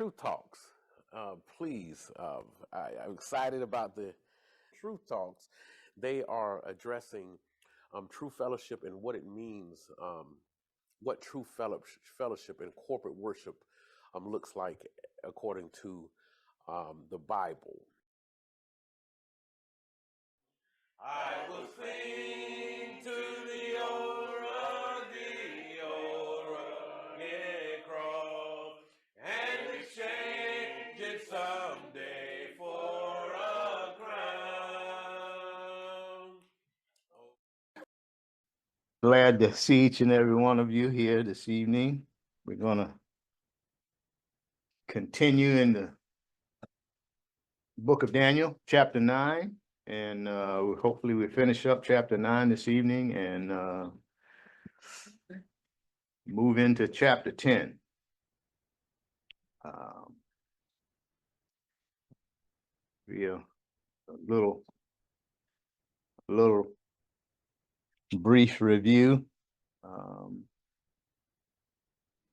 Truth Talks. Please, I'm excited about the Truth Talks. They are addressing true fellowship and what it means, what true fellowship and corporate worship looks like according to the Bible. I will sing to the old rugged cross, and exchange it someday for a crown. Glad to see each and every one of you here this evening. We're going to continue in the book of Daniel, chapter 9, and hopefully we finish up chapter 9 this evening and move into chapter 10. A little brief review. I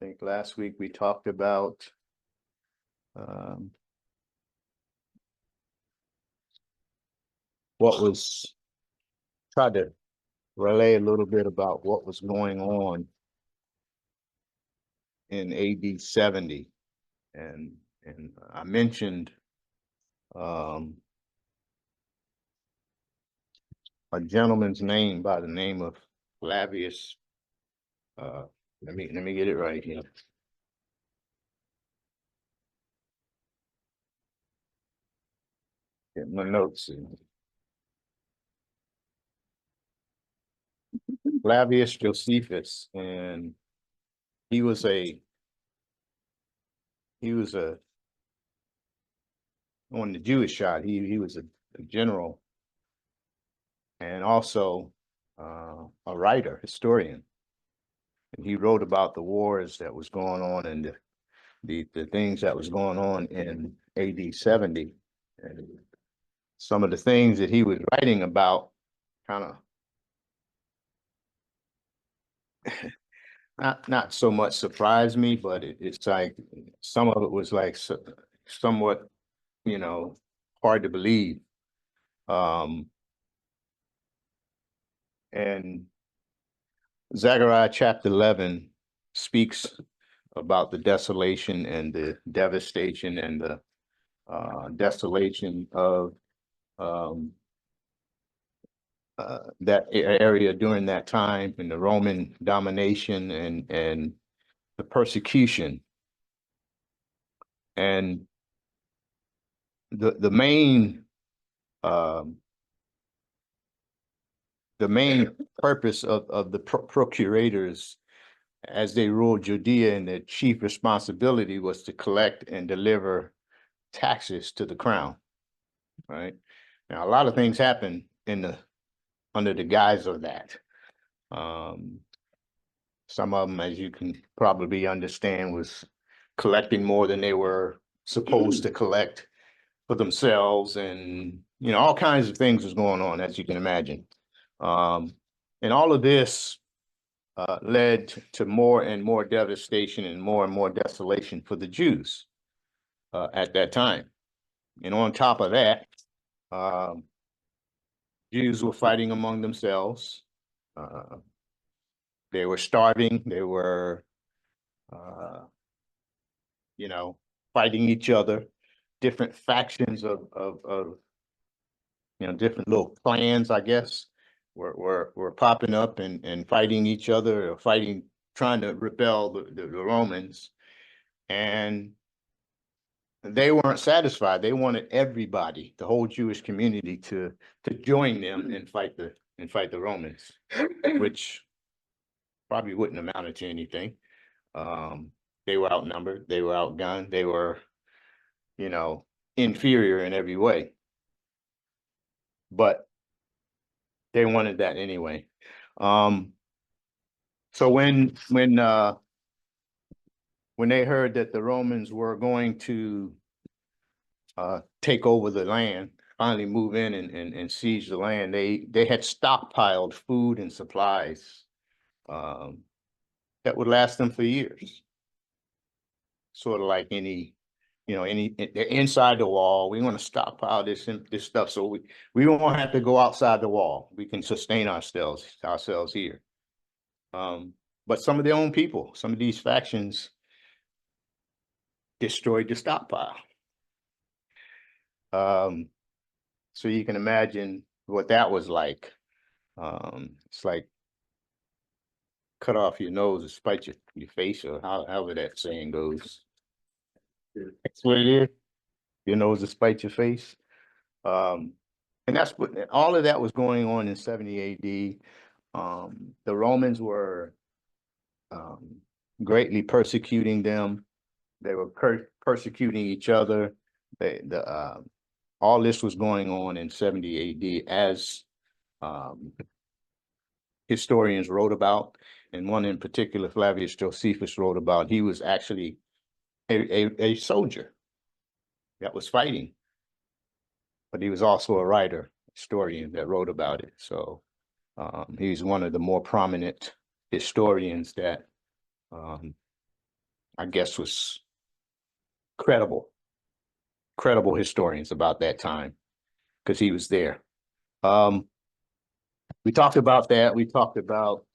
think last week we talked about tried to relay a little bit about what was going on in AD 70. And I mentioned a gentleman's name by the name of Flavius. Let me get it right here. Get my notes in. Flavius Josephus, and he was a on the Jewish side. He was a general and also a writer, historian. And he wrote about the wars that was going on and the things that was going on in AD 70. And some of the things that he was writing about kind of not so much surprised me, but it's like some of it was like somewhat, hard to believe. And Zechariah chapter 11 speaks about the desolation and the devastation and the desolation of that area during that time, and the Roman domination and the persecution. And the main purpose of the procurators as they ruled Judea, and their chief responsibility was to collect and deliver taxes to the crown. Right now, a lot of things happen under the guise of that. Some of them, as you can probably understand, was collecting more than they were supposed to collect for themselves, and all kinds of things was going on, as you can imagine. And all of this led to more and more devastation and more desolation for the Jews at that time. And on top of that, Jews were fighting among themselves. They were starving. They were, fighting each other. Different factions of different little clans, I guess, were popping up and fighting each other, or trying to repel the Romans. And they weren't satisfied. They wanted everybody, the whole Jewish community, to join them and fight the Romans, which probably wouldn't amount to anything. They were outnumbered, they were outgunned, they were, inferior in every way. But they wanted that anyway. So when they heard that the Romans were going to take over the land, finally move in and siege the land, they had stockpiled food and supplies that would last them for years. Sort of like any you know, they're inside the wall. We want to stockpile this stuff so we won't have to go outside the wall. We can sustain ourselves here. But some of their own people, some of these factions destroyed the stockpile. So you can imagine what that was like. It's like cut off your nose to spite your face, or however that saying goes. That's what it is. Your nose to spite your face. And that's what all of that was going on in 70 AD. The Romans were greatly persecuting them. They were persecuting each other. All this was going on in 70 AD as historians wrote about, and one in particular, Flavius Josephus, wrote about. He was actually a soldier that was fighting, but he was also a writer, historian that wrote about it. So he's one of the more prominent historians that I guess was credible historians about that time, because he was there. We talked about that. We talked about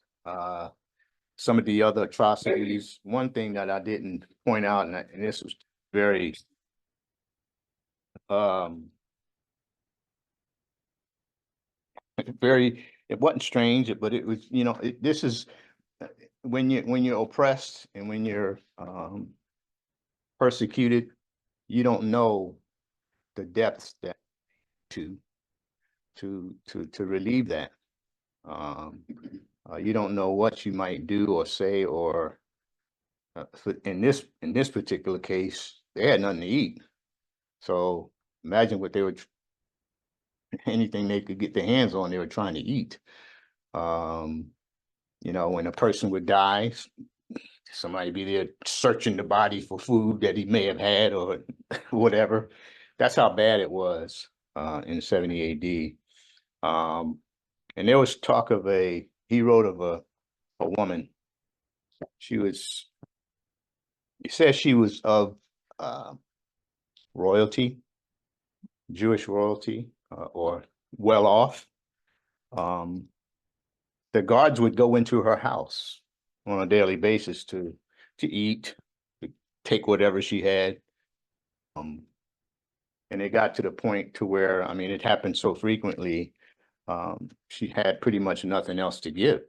some of the other atrocities. One thing that I didn't point out, and this was very it wasn't strange, but it was, you know, this is when you're oppressed and when you're persecuted, you don't know the depths that to relieve that. You don't know what you might do or say, or in this particular case, they had nothing to eat. So imagine what they were, anything they could get their hands on, they were trying to eat. You know, when a person would die, somebody be there searching the body for food that he may have had or whatever. That's how bad it was in 70 AD. And there was talk of he wrote of a woman. He says she was of royalty, Jewish royalty, or well off. The guards would go into her house on a daily basis to eat, to take whatever she had. And it got to the point to where, I mean, it happened so frequently, she had pretty much nothing else to give.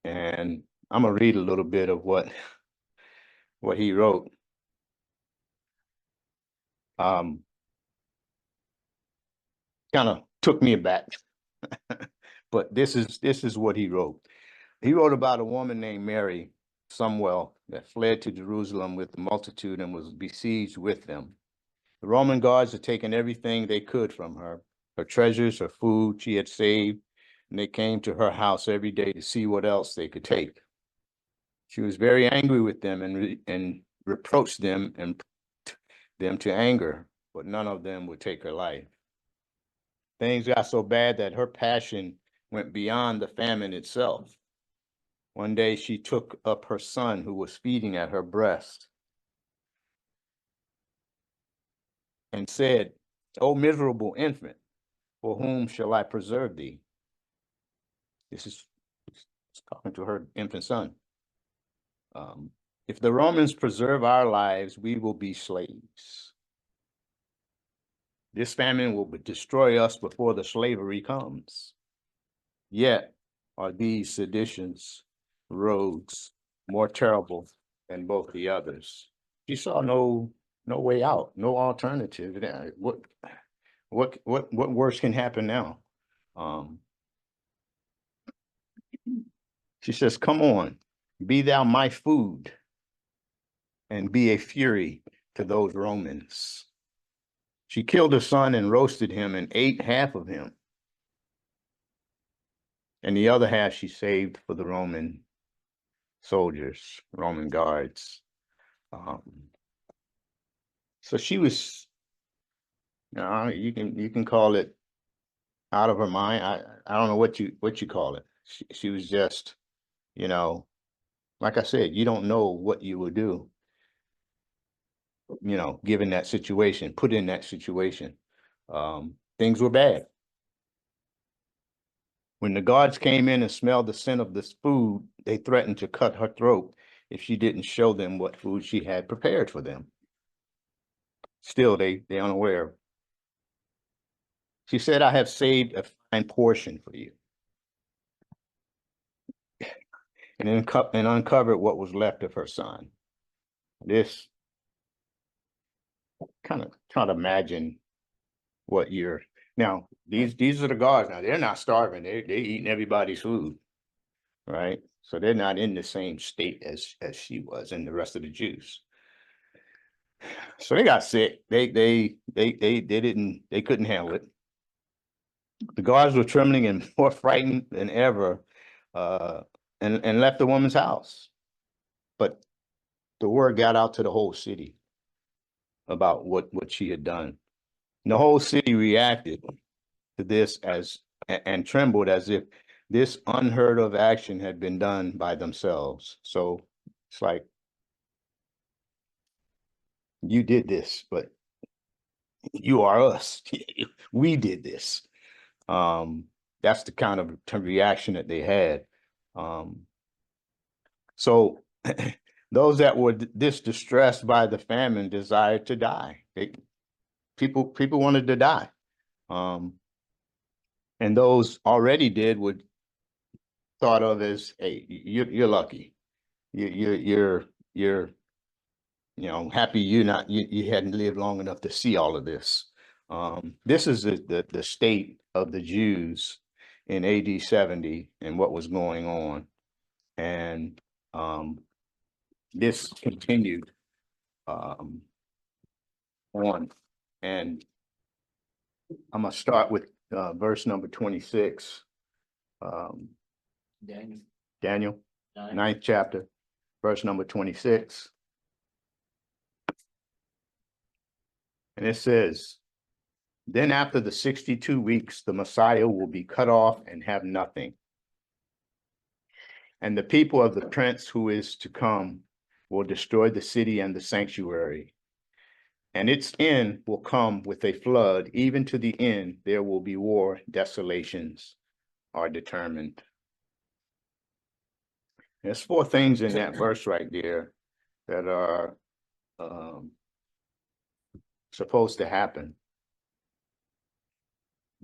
And I'm gonna read a little bit of what he wrote. Kind of took me aback, but this is what he wrote. He wrote about a woman named Mary Sumwell that fled to Jerusalem with the multitude and was besieged with them. The Roman guards had taken everything they could from her, her treasures, her food she had saved, and they came to her house every day to see what else they could take. She was very angry with them and reproached them and them to anger, but none of them would take her life. Things got so bad that her passion went beyond the famine itself. One day she took up her son who was feeding at her breast and said, "O miserable infant, for whom shall I preserve thee?" This is talking to her infant son. If the Romans preserve our lives, we will be slaves. This famine will destroy us before the slavery comes. Yet are these seditions roads more terrible than both the others. She saw no way out, no alternative. What worse can happen now? She says, "Come on, be thou my food, and be a fury to those Romans." She killed her son and roasted him and ate half of him. And the other half she saved for the Roman soldiers, Roman guards. So she was, you can call it out of her mind. I don't know what you call it. She was just, like I said, you don't know what you will do. given that situation, put in that situation. Things were bad. When the guards came in and smelled the scent of this food, they threatened to cut her throat if she didn't show them what food she had prepared for them. Still, they unaware. She said, "I have saved a fine portion for you." And uncovered what was left of her son. This kind of try to imagine what you're now. These are the guards now. They're not starving. They eating everybody's food, right? So they're not in the same state as she was and the rest of the Jews. So they got sick. They couldn't handle it. The guards were trembling and more frightened than ever, and left the woman's house. But the word got out to the whole city about what she had done. And the whole city reacted to this and trembled as if this unheard of action had been done by themselves. So it's like, you did this, but you are us. We did this. That's the kind of reaction that they had. So those that were this distressed by the famine desired to die. People wanted to die. And those already did would thought of as, hey, you're lucky. You're happy you hadn't lived long enough to see all of this. This is the state of the Jews in AD 70 and what was going on. And this continued on. And I'm going to start with verse number 26. Daniel, 9th chapter, verse number 26. And it says, "Then after the 62 weeks, the Messiah will be cut off and have nothing. And the people of the prince who is to come will destroy the city and the sanctuary. And its end will come with a flood. Even to the end, there will be war. Desolations are determined." There's 4 things in that verse right there that are supposed to happen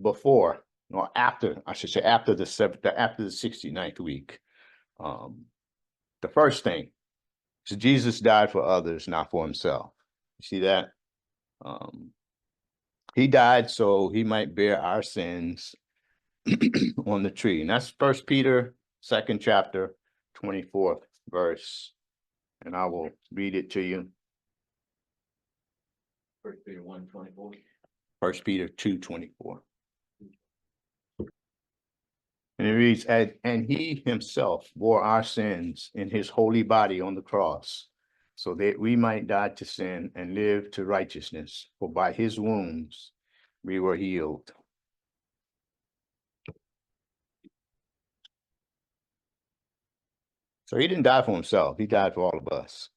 before or after, I should say, after the 69th week. The first thing is Jesus died for others, not for himself. You see that? He died so he might bear our sins on the tree. And that's 1 Peter 2nd chapter, 24th verse. And I will read it to you. 1 Peter 1:24. 1 Peter 2:24. And it reads, "And he himself bore our sins in his holy body on the cross, so that we might die to sin and live to righteousness. For by his wounds we were healed." So he didn't die for himself. He died for all of us.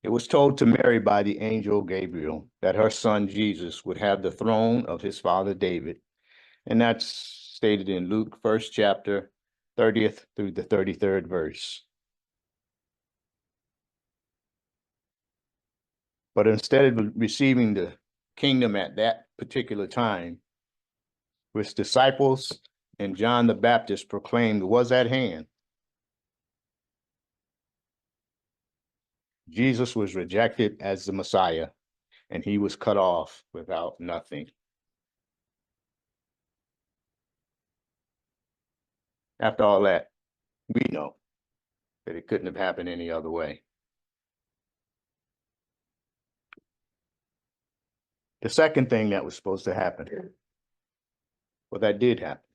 It was told to Mary by the angel Gabriel that her son Jesus would have the throne of his father David. And that's stated in Luke 1st chapter, 30th through the 33rd verse. But instead of receiving the kingdom at that particular time, which disciples and John the Baptist proclaimed was at hand, Jesus was rejected as the Messiah, and he was cut off without nothing. After all that, we know that it couldn't have happened any other way. The second thing that was supposed to happen, well, that did happen.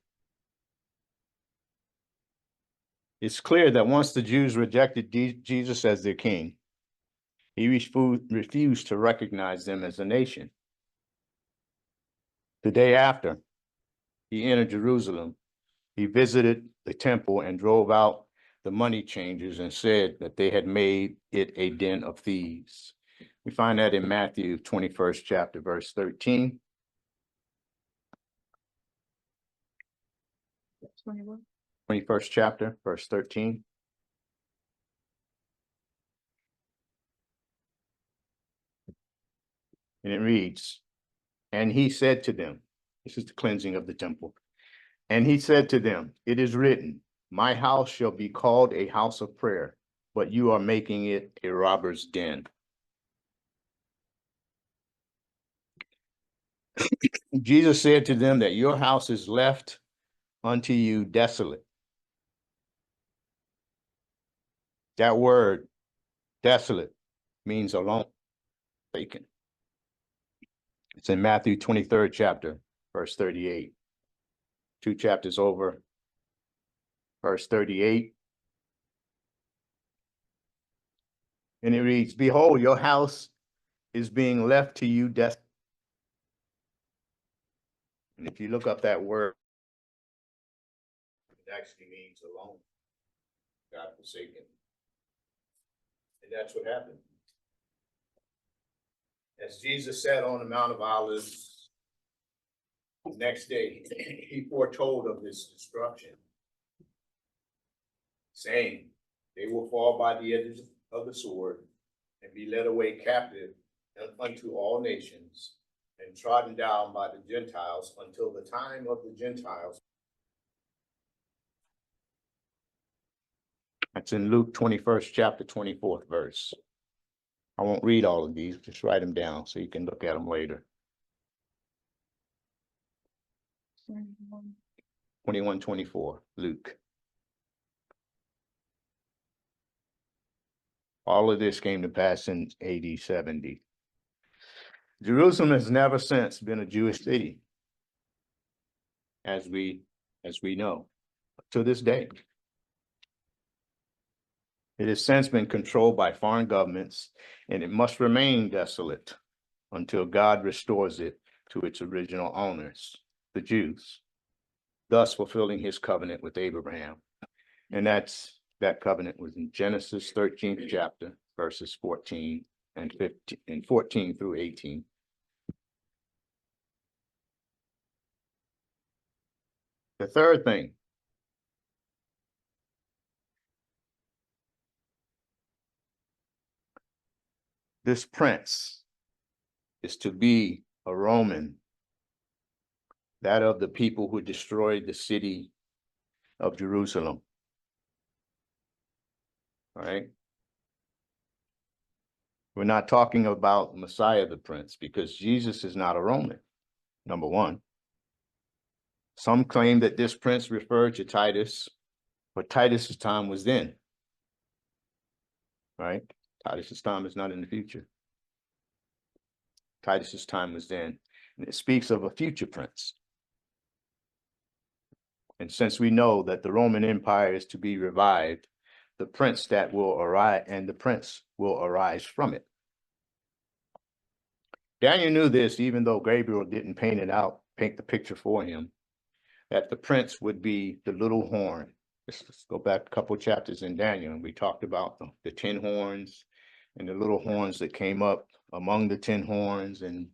It's clear that once the Jews rejected Jesus as their king, he refused to recognize them as a nation. The day after, he entered Jerusalem. He visited the temple and drove out the money changers and said that they had made it a den of thieves. We find that in Matthew 21st chapter, verse 13. 21st chapter, verse 13. And it reads, and he said to them, this is the cleansing of the temple. And he said to them, it is written, my house shall be called a house of prayer, but you are making it a robber's den. Jesus said to them that your house is left unto you desolate. That word, desolate, means alone, vacant. It's in Matthew 23rd chapter, verse 38. 2 chapters over, verse 38. And it reads, behold, your house is being left to you desolate. And if you look up that word, it actually means alone, God forsaken. And that's what happened. As Jesus sat on the Mount of Olives, the next day, he foretold of this destruction, saying, they will fall by the edge of the sword and be led away captive unto all nations and trodden down by the Gentiles until the time of the Gentiles. That's in Luke 21st chapter, 24th verse. I won't read all of these, just write them down so you can look at them later. 21:24, Luke. All of this came to pass in AD 70. Jerusalem has never since been a Jewish city, as we know, to this day. It has since been controlled by foreign governments, and it must remain desolate until God restores it to its original owners, the Jews, thus fulfilling his covenant with Abraham. And that covenant was in Genesis 13th chapter, verses 14 and 15 and 14 through 18. The third thing, this prince is to be a Roman, that of the people who destroyed the city of Jerusalem. All right. We're not talking about Messiah the Prince, because Jesus is not a Roman, number one. Some claim that this prince referred to Titus, but Titus's time was then. Right? Titus's time is not in the future. Titus's time was then. And it speaks of a future prince. And since we know that the Roman Empire is to be revived, the prince that will arise, and the prince will arise from it. Daniel knew this, even though Gabriel didn't paint the picture for him, that the prince would be the little horn. Let's go back a couple of chapters in Daniel, and we talked about the 10 horns and the little horns that came up among the 10 horns and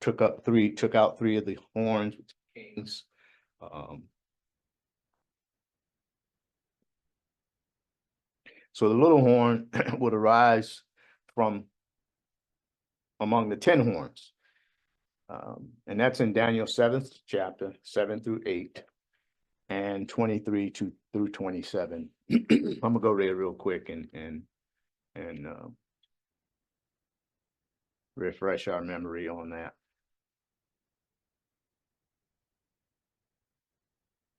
took out 3 of the horns with the kings. So the little horn would arise from among the 10 horns. And that's in Daniel 7th chapter, 7 through 8, and 23 through 27. I'm gonna go there real quick and refresh our memory on that.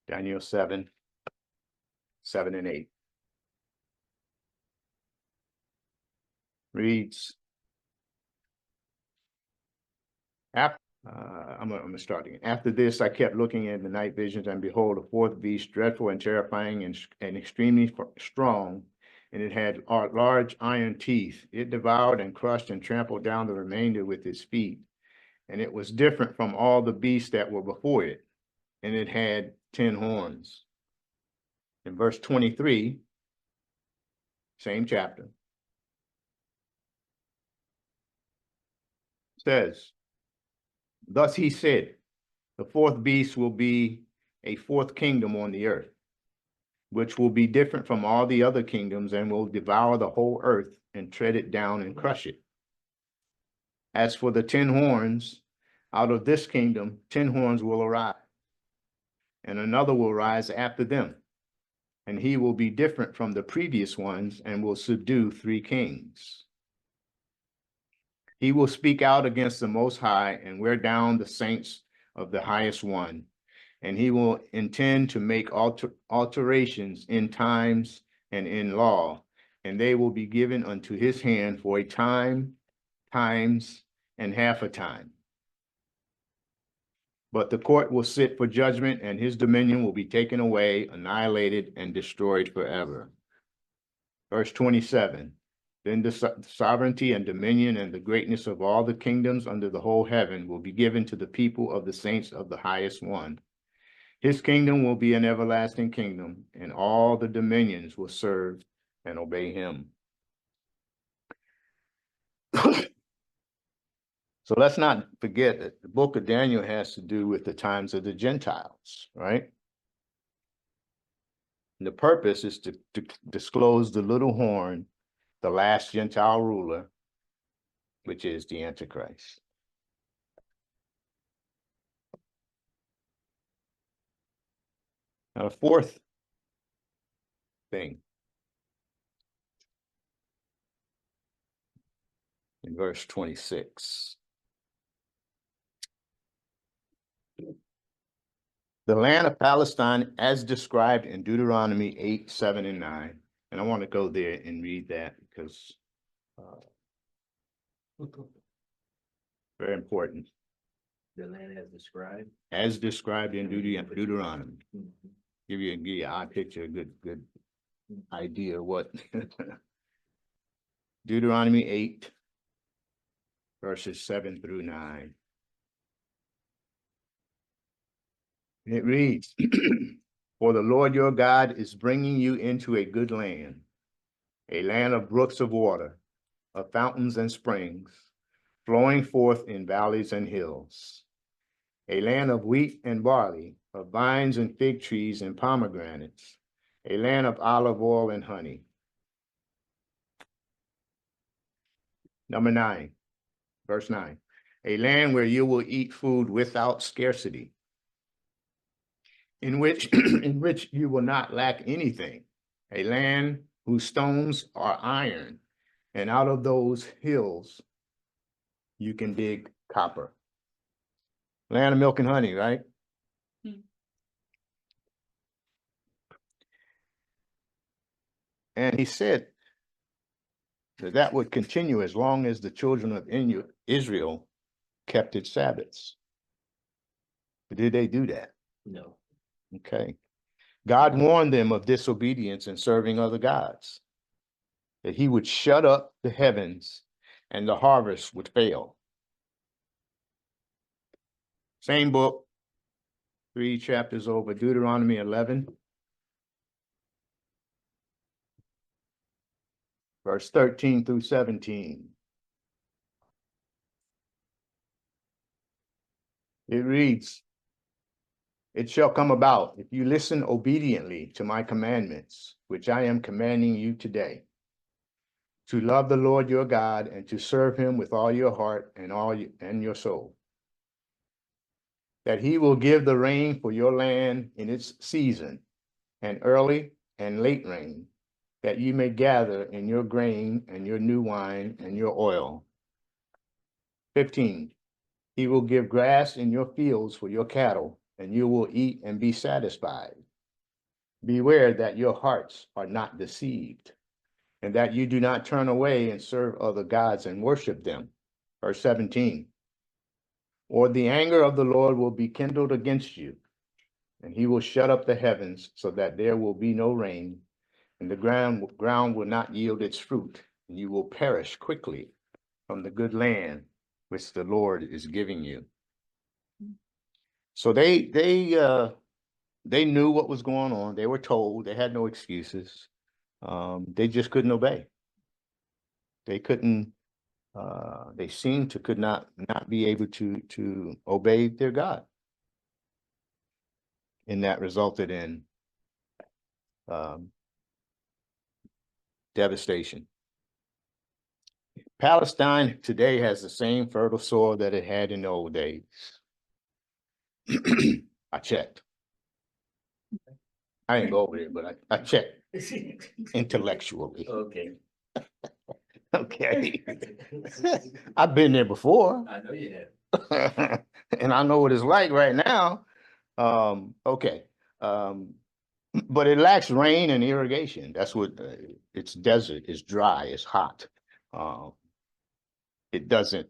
Daniel 7 and 8 reads, I'm gonna start again. After this, I kept looking in the night visions, and behold, a fourth beast, dreadful and terrifying and extremely strong, and it had large iron teeth. It devoured and crushed and trampled down the remainder with its feet. And it was different from all the beasts that were before it, and it had 10 horns. In verse 23, same chapter, says, thus he said, the fourth beast will be a fourth kingdom on the earth, which will be different from all the other kingdoms and will devour the whole earth and tread it down and crush it. As for the 10 horns, out of this kingdom, 10 horns will arise, and another will rise after them, and he will be different from the previous ones and will subdue 3 kings. He will speak out against the Most High and wear down the saints of the Highest One, and he will intend to make alterations in times and in law, and they will be given unto his hand for a time, times, and half a time. But the court will sit for judgment, and his dominion will be taken away, annihilated, and destroyed forever. Verse 27, then the sovereignty and dominion and the greatness of all the kingdoms under the whole heaven will be given to the people of the saints of the Highest One. His kingdom will be an everlasting kingdom, and all the dominions will serve and obey him. So let's not forget that the book of Daniel has to do with the times of the Gentiles, right? And the purpose is to disclose the little horn, the last Gentile ruler, which is the Antichrist. Now, the fourth thing in verse 26. The land of Palestine as described in Deuteronomy 8, 7, and 9. And I want to go there and read that because very important. The land as described. As described in Deuteronomy. Give you an eye picture, a good idea of what Deuteronomy 8, verses 7 through 9. It reads, for the Lord your God is bringing you into a good land, a land of brooks of water, of fountains and springs, flowing forth in valleys and hills, a land of wheat and barley, of vines and fig trees and pomegranates, a land of olive oil and honey. Number 9, verse 9, a land where you will eat food without scarcity, in which you will not lack anything, a land whose stones are iron, and out of those hills you can dig copper. Land of milk and honey, right? And he said that that would continue as long as the children of Israel kept its Sabbaths. But did they do that? No. Okay. God warned them of disobedience and serving other gods, that he would shut up the heavens and the harvest would fail. Same book, 3 chapters over, Deuteronomy 11, verse 13 through 17. It reads, it shall come about, if you listen obediently to my commandments, which I am commanding you today, to love the Lord your God and to serve him with all your heart and your soul, that he will give the rain for your land in its season, and early and late rain, that you may gather in your grain and your new wine and your oil. 15, he will give grass in your fields for your cattle, and you will eat and be satisfied. Beware that your hearts are not deceived, and that you do not turn away and serve other gods and worship them. Verse 17, or the anger of the Lord will be kindled against you, and he will shut up the heavens so that there will be no rain, and the ground will not yield its fruit, and you will perish quickly from the good land which the Lord is giving you. So they knew what was going on. They were told. They had no excuses. They just couldn't obey. They couldn't they seemed to could not be able to obey their God. And that resulted in devastation. Palestine today has the same fertile soil that it had in the old days. I checked. I didn't go over there, but I checked intellectually. Okay. Okay. I've been there before. I know you have. And I know what it's like right now. Okay. But it lacks rain and irrigation. That's what it's desert, it's dry, it's hot. It doesn't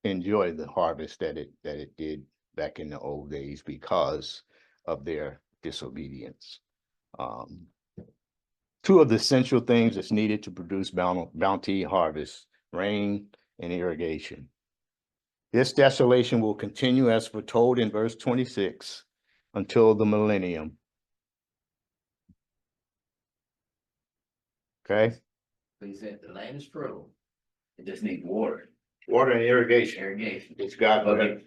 enjoy the harvest that it did back in the old days because of their disobedience. Two of the essential things that's needed to produce bounty harvest, rain and irrigation. This desolation will continue as foretold in verse 26 until the millennium. Okay? So he said the land is fertile. It just needs water, Water and irrigation. irrigation. It's God. But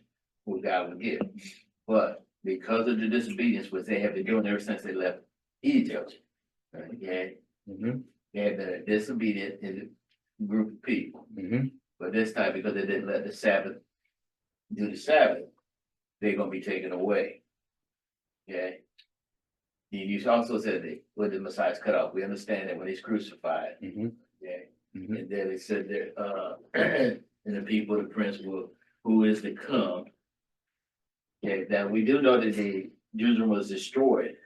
what God would give. But because of the disobedience, which they have been doing ever since they left Egypt, right? Mhm, They had been a disobedient group of people. mhm. But this time, because they didn't let the Sabbath do the Sabbath, they're gonna be taken away. Okay? You also said that when the Messiah's cut off, we understand that when he's crucified, Mhm, okay? mhm. And then it said that, and the people, the prince who is to come. Okay, that we do know that the Jerusalem was destroyed,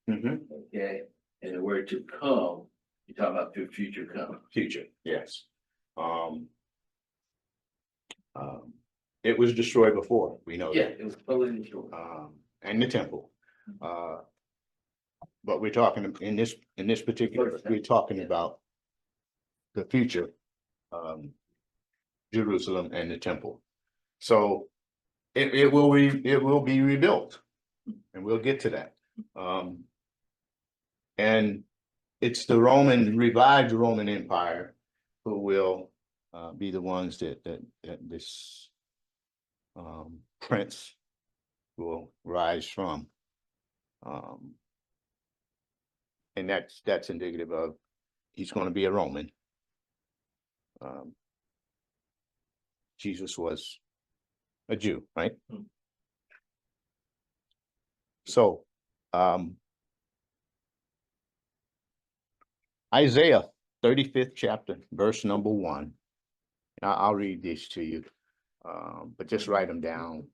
Mhm. okay? And the word to come, you're talking about the future come. Future, yes. It was destroyed before, we know Yeah, that. it was totally destroyed. And the temple. But we're talking in this particular, we're talking Yeah. about the future, Jerusalem and the temple. So it will be rebuilt, and we'll get to that. And it's the revived Roman Empire who will be the ones that this prince will rise from. And that's indicative of he's going to be a Roman. Jesus was a Jew, right? Hmm. So Isaiah 35th chapter, verse number 1. I'll read this to you, but just write them down.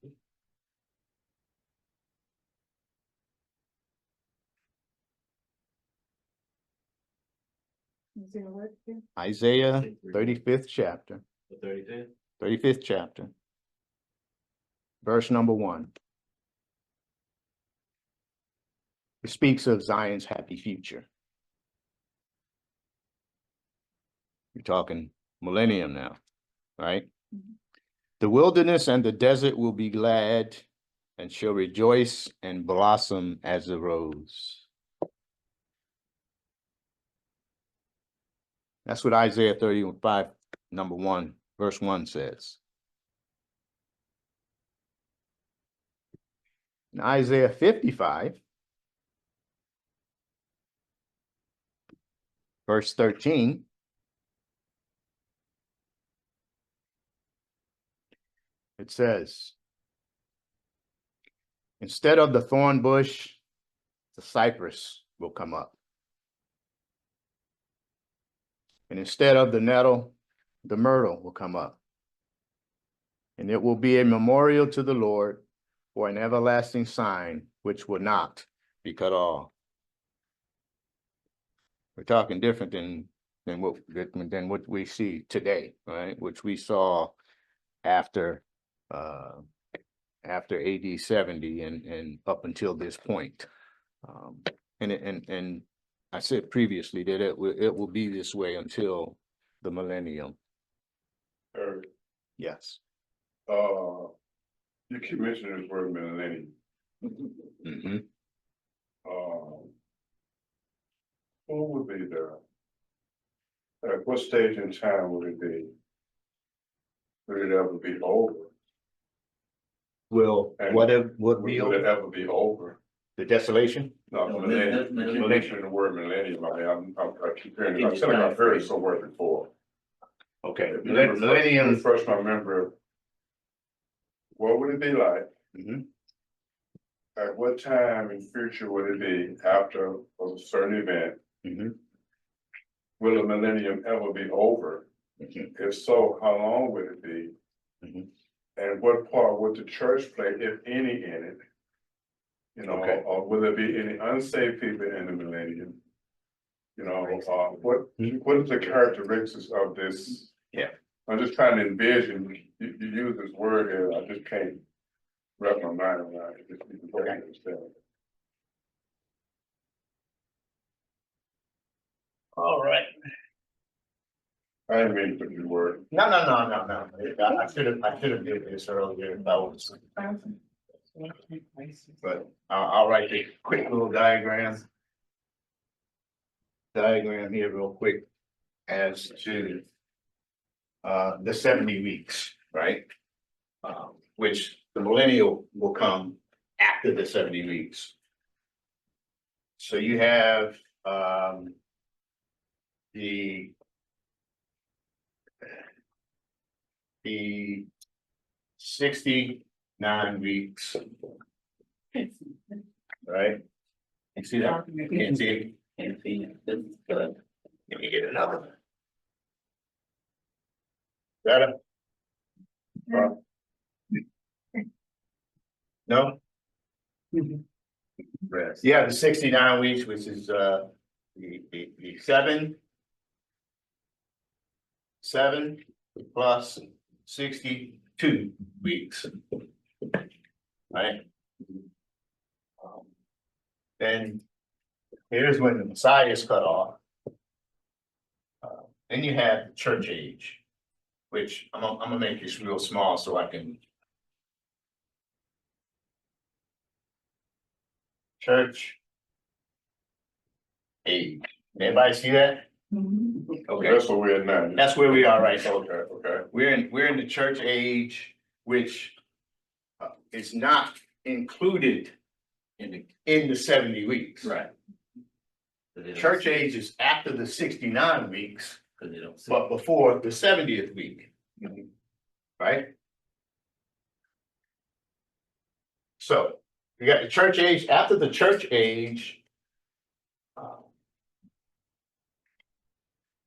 Isaiah 35th chapter, The 35th chapter, verse number 1. It speaks of Zion's happy future. You're talking millennium now, right? The wilderness and the desert will be glad and shall rejoice and blossom as a rose. That's what Isaiah 35, number 1, verse 1 says. In Isaiah 55, verse 13, it says, instead of the thorn bush, the cypress will come up. And instead of the nettle, the myrtle will come up. And it will be a memorial to the Lord for an everlasting sign which will not be cut off. We're talking different than what we see today, right? Which we saw after AD 70 and up until this point. And I said previously that it will be this way until the millennium. Yes. You keep mentioning this word millennium. Mhm. Who would be there? At what stage in time would it be? Would it ever be over? Will, And whatever, Would would be it ever be over? the desolation? No, No, millennium, millennium. you mentioned the word millennium, I keep hearing, I feel like I've heard it somewhere before. Okay, If you could millennium. refresh my memory, what would it be like? Mhm. At what time in future would it be after a certain event? Mhm. Will the millennium ever be over? Mhm. If so, how long would it be? Mhm. And what part would the church play, if any, in it? You know, Okay. or will there be any unsaved people in the millennium? You know, what is the characteristics of this? Yeah. I'm just trying to envision, you use this word here, I just can't wrap my mind around it. Just need to go and understand it. All right. I didn't mean to put your word. No. I should have did this earlier if I was. But I'll write a quick little diagram. Diagram here real quick as to the 70 weeks, right? Which the millennial will come after the 70 weeks. So you have the 69 weeks, right? You see that? You can't see it. And see, this is good. Let me get another one. Got it? No? Yeah, the 69 weeks, which is the 7 plus 62 weeks. Right? Then here's when the Messiah is cut off. Then you have the church age, which I'm gonna make this real small so I can. Church age. Anybody see that? Okay, That's where we're at now. that's where we are right now. Okay. We're in the church age, which is not included in the 70 weeks. Right. Church age is after the 69 weeks, Cause they don't see. but before the 70th week. Right? So you got the church age, after the church age.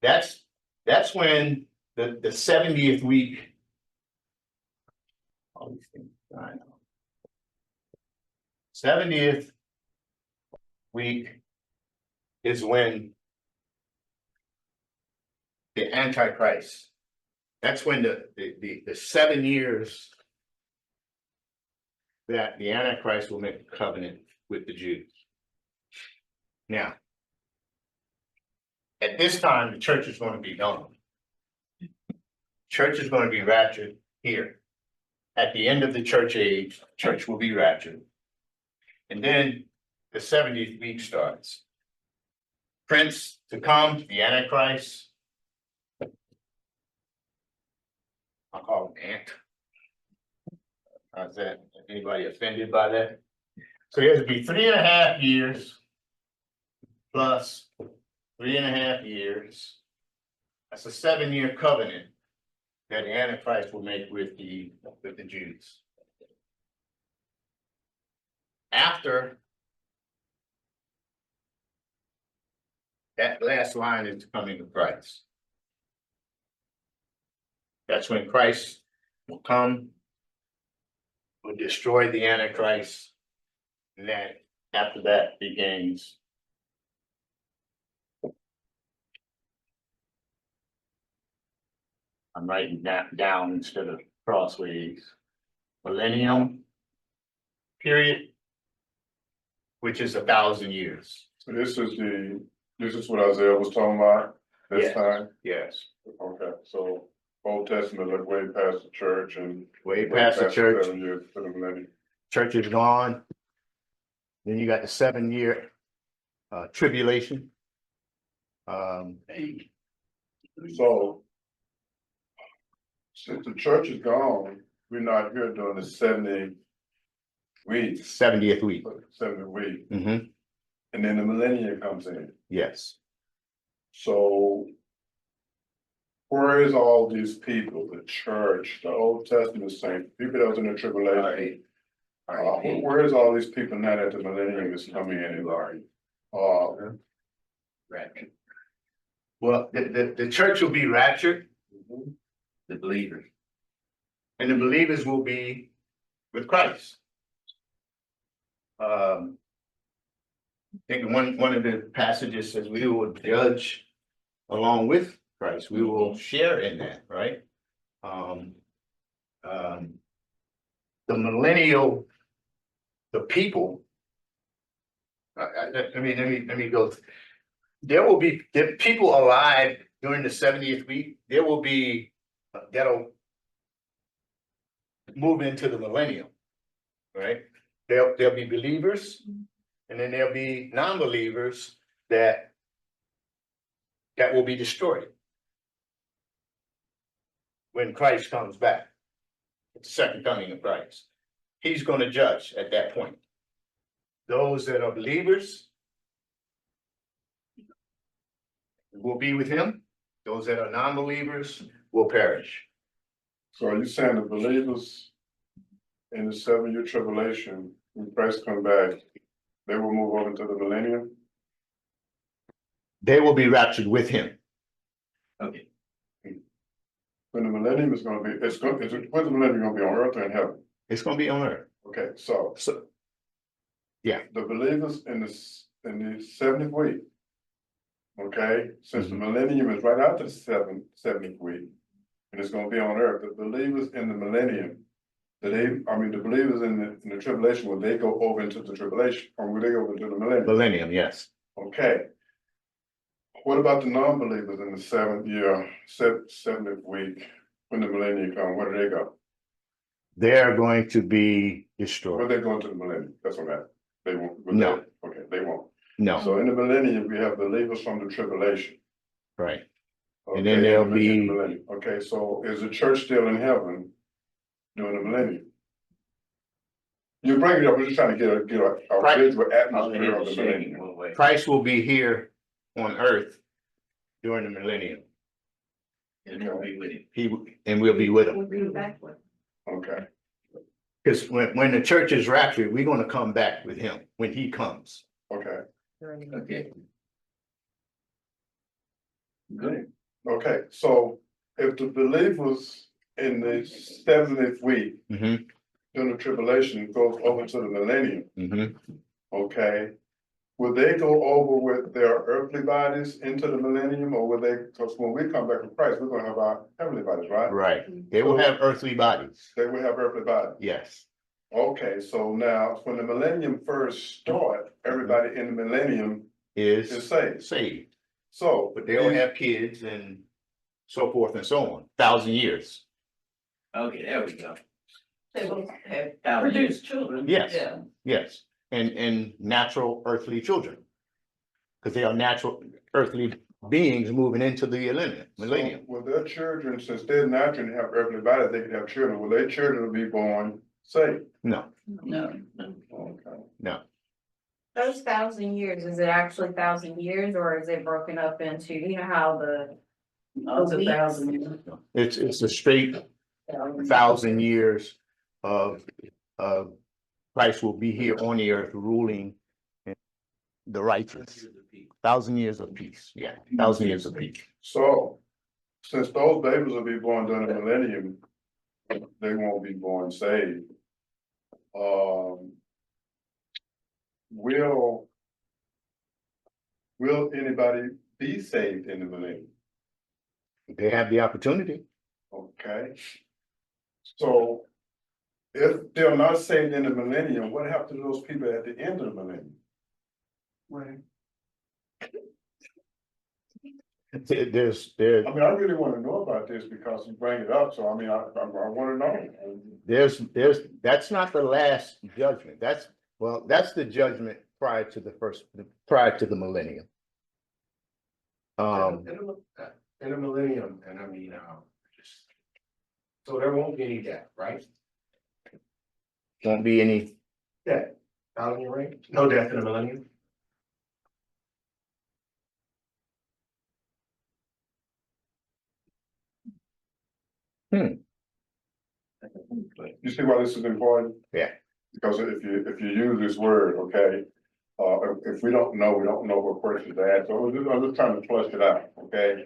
That's when the 70th week. All these things, I know. 70th week is when the Antichrist, that's when the 7 years that the Antichrist will make a covenant with the Jews. Now, at this time, the church is going to be gone. Church is going to be raptured here. At the end of the church age, church will be raptured. And then the 70th week starts. Prince to come, the Antichrist. I'll call him Ant. How's that? Anybody offended by that? So it'll be 3.5 years plus 3.5 years. That's a 7-year covenant that the Antichrist will make with the Jews. After that last line is the coming of Christ. That's when Christ will come, will destroy the Antichrist, and then after that begins I'm writing that down instead of crossways. Millennium period, which is 1,000 years. So this is what Isaiah was talking about this Yes. time? Yes, Okay, so Old Testament look way past the church and. way past the church. 7 years to the millennium. Church is gone. Then you got the 7-year tribulation. So Since the church is gone, we're not here during the 70 weeks, 70th week. 70 week, Mm-hmm. and then the millennium comes in. Yes. So where is all these people, the church, the Old Testament saints, people that was in the tribulation? Where is all these people now that the millennium is coming in? Rapture, Well, the church will be raptured the believers. and the believers will be with Christ. I think one of the passages says we will judge along with Christ. We will share in that, right? The millennial, the people. Let me go. There will be people alive during the 70th week. There will be that'll move into the millennium, right? There'll be believers, and then there'll be non-believers that will be destroyed when Christ comes back. It's the second coming of Christ. He's going to judge at that point. Those that are believers will be with him. Those that are non-believers will perish. So are you saying the believers in the 7-year tribulation, when Christ come back, they will move over to the millennium? They will be raptured with him. Okay, When the millennium is gonna be, where's the millennium gonna be, on earth or in heaven? It's going to be on earth. Okay, so So, yeah, the believers in the 70th week. Okay, since the millennium is right after the 70th week, and it's gonna be on earth, the believers in the millennium. The believers in the tribulation, will they go over into the tribulation, or will they go over into the millennium? millennium, yes. Okay. What about the non-believers in the 70th week, when the millennium comes, where do they go? They're going to be Where destroyed. they going to the millennium? That's what that, they won't. No. Okay, they won't. No, So in the millennium, we have believers from the tribulation. right. Okay, And then there'll in the be- millennium. Okay, so is the church still in heaven during the millennium? You bring it up, we're just trying to get a Right. visual all atmosphere of the the shaking millennium. one way. Christ will be here on earth during the millennium. And we'll be with him. And we'll be with him. We'll bring it back with. Okay, Because when the church is raptured, we're going to come back with him when he comes. okay, Okay. Good. okay, so if the believers in the 70th week Mm-hmm, during the tribulation goes over to the millennium, mm-hmm. okay? Will they go over with their earthly bodies into the millennium, or will they, because when we come back to Christ, we're gonna have our heavenly bodies, right? Right. They will have earthly bodies. They will have earthly bodies. Yes. Okay, so now, when the millennium first start, everybody in the millennium is Is saved. saved. So, But they'll have kids and so forth and so on. 1,000 years. Okay, there we go. They will have 1,000 years. produced children. Yes. Yeah. Yes. And natural earthly children. Because they are natural earthly beings moving into the millennium. so will their children, since they're natural and have earthly bodies, they can have children, will their children be born saved? No, No, no. Okay. no. Those 1,000 years, is it actually 1,000 years or is it broken up into, you know how the It's weeks? 1,000 years. It's a straight 1,000 years of Christ will be here on the earth ruling the righteous. 1,000 years of peace. Yeah, 1,000 years of peace. So, since those babies will be born during the millennium, they won't be born saved. Will anybody be saved in the millennium? They have the opportunity. Okay. So, if they're not saved in the millennium, what happened to those people at the end of the millennium? There's I mean, I really want to know about this because you bring it up, so I mean, I want to know. that's not the last judgment. That's the judgment prior to the millennium. In the millennium, and I mean, just So there won't be any death, right? Won't be any, Death, $1,000-year reign, no death in the millennium. You see why this is important? Yeah. Because if you use this word, okay, if we don't know what questions to ask, so I'm just trying to flush it out, okay?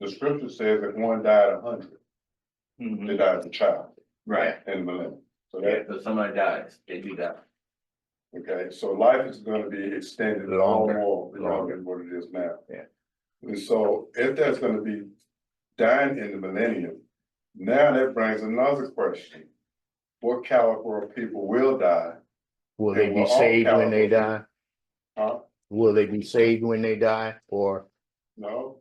The scripture says that one died 100, they died as a child Right, in the millennium. So yeah, that, so somebody dies, they do that. okay, so life is gonna be extended a lot Longer. more longer than what it is now. Yeah. And so if there's gonna be dying in the millennium, now that brings another question. What caliber of people will die? will they And be we're all saved when they caliber. die? Huh? Will they be saved when they die, or? No?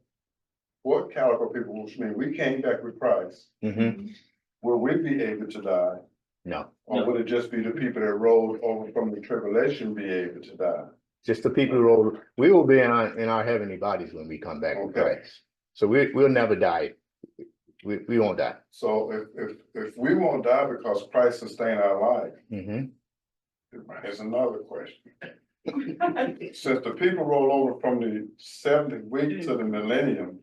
What caliber of people, which means we came back with Christ, will we be able to die? No, Or would it just be the people that rolled over from the tribulation be able to die? just the people who roll, we will be in our heavenly bodies when we come back with Okay. Christ. So we'll never die. We won't die. So if we won't die because Christ sustained our life, here's another question. Since the people roll over from the 70th week to the millennium,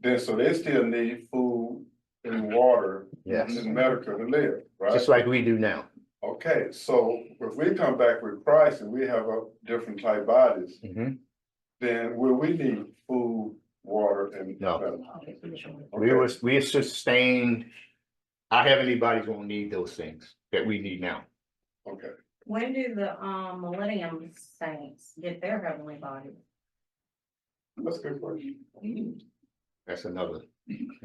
then so they still need food and water Yes, and medical to live, right? just like we do now. Okay, so if we come back with Christ and we have a different type bodies, then will we need food, water and No. medical? We are sustained. Our heavenly bodies won't need those things that we need now. Okay, When do the millennium saints get their heavenly body? that's a good question. That's another lesson.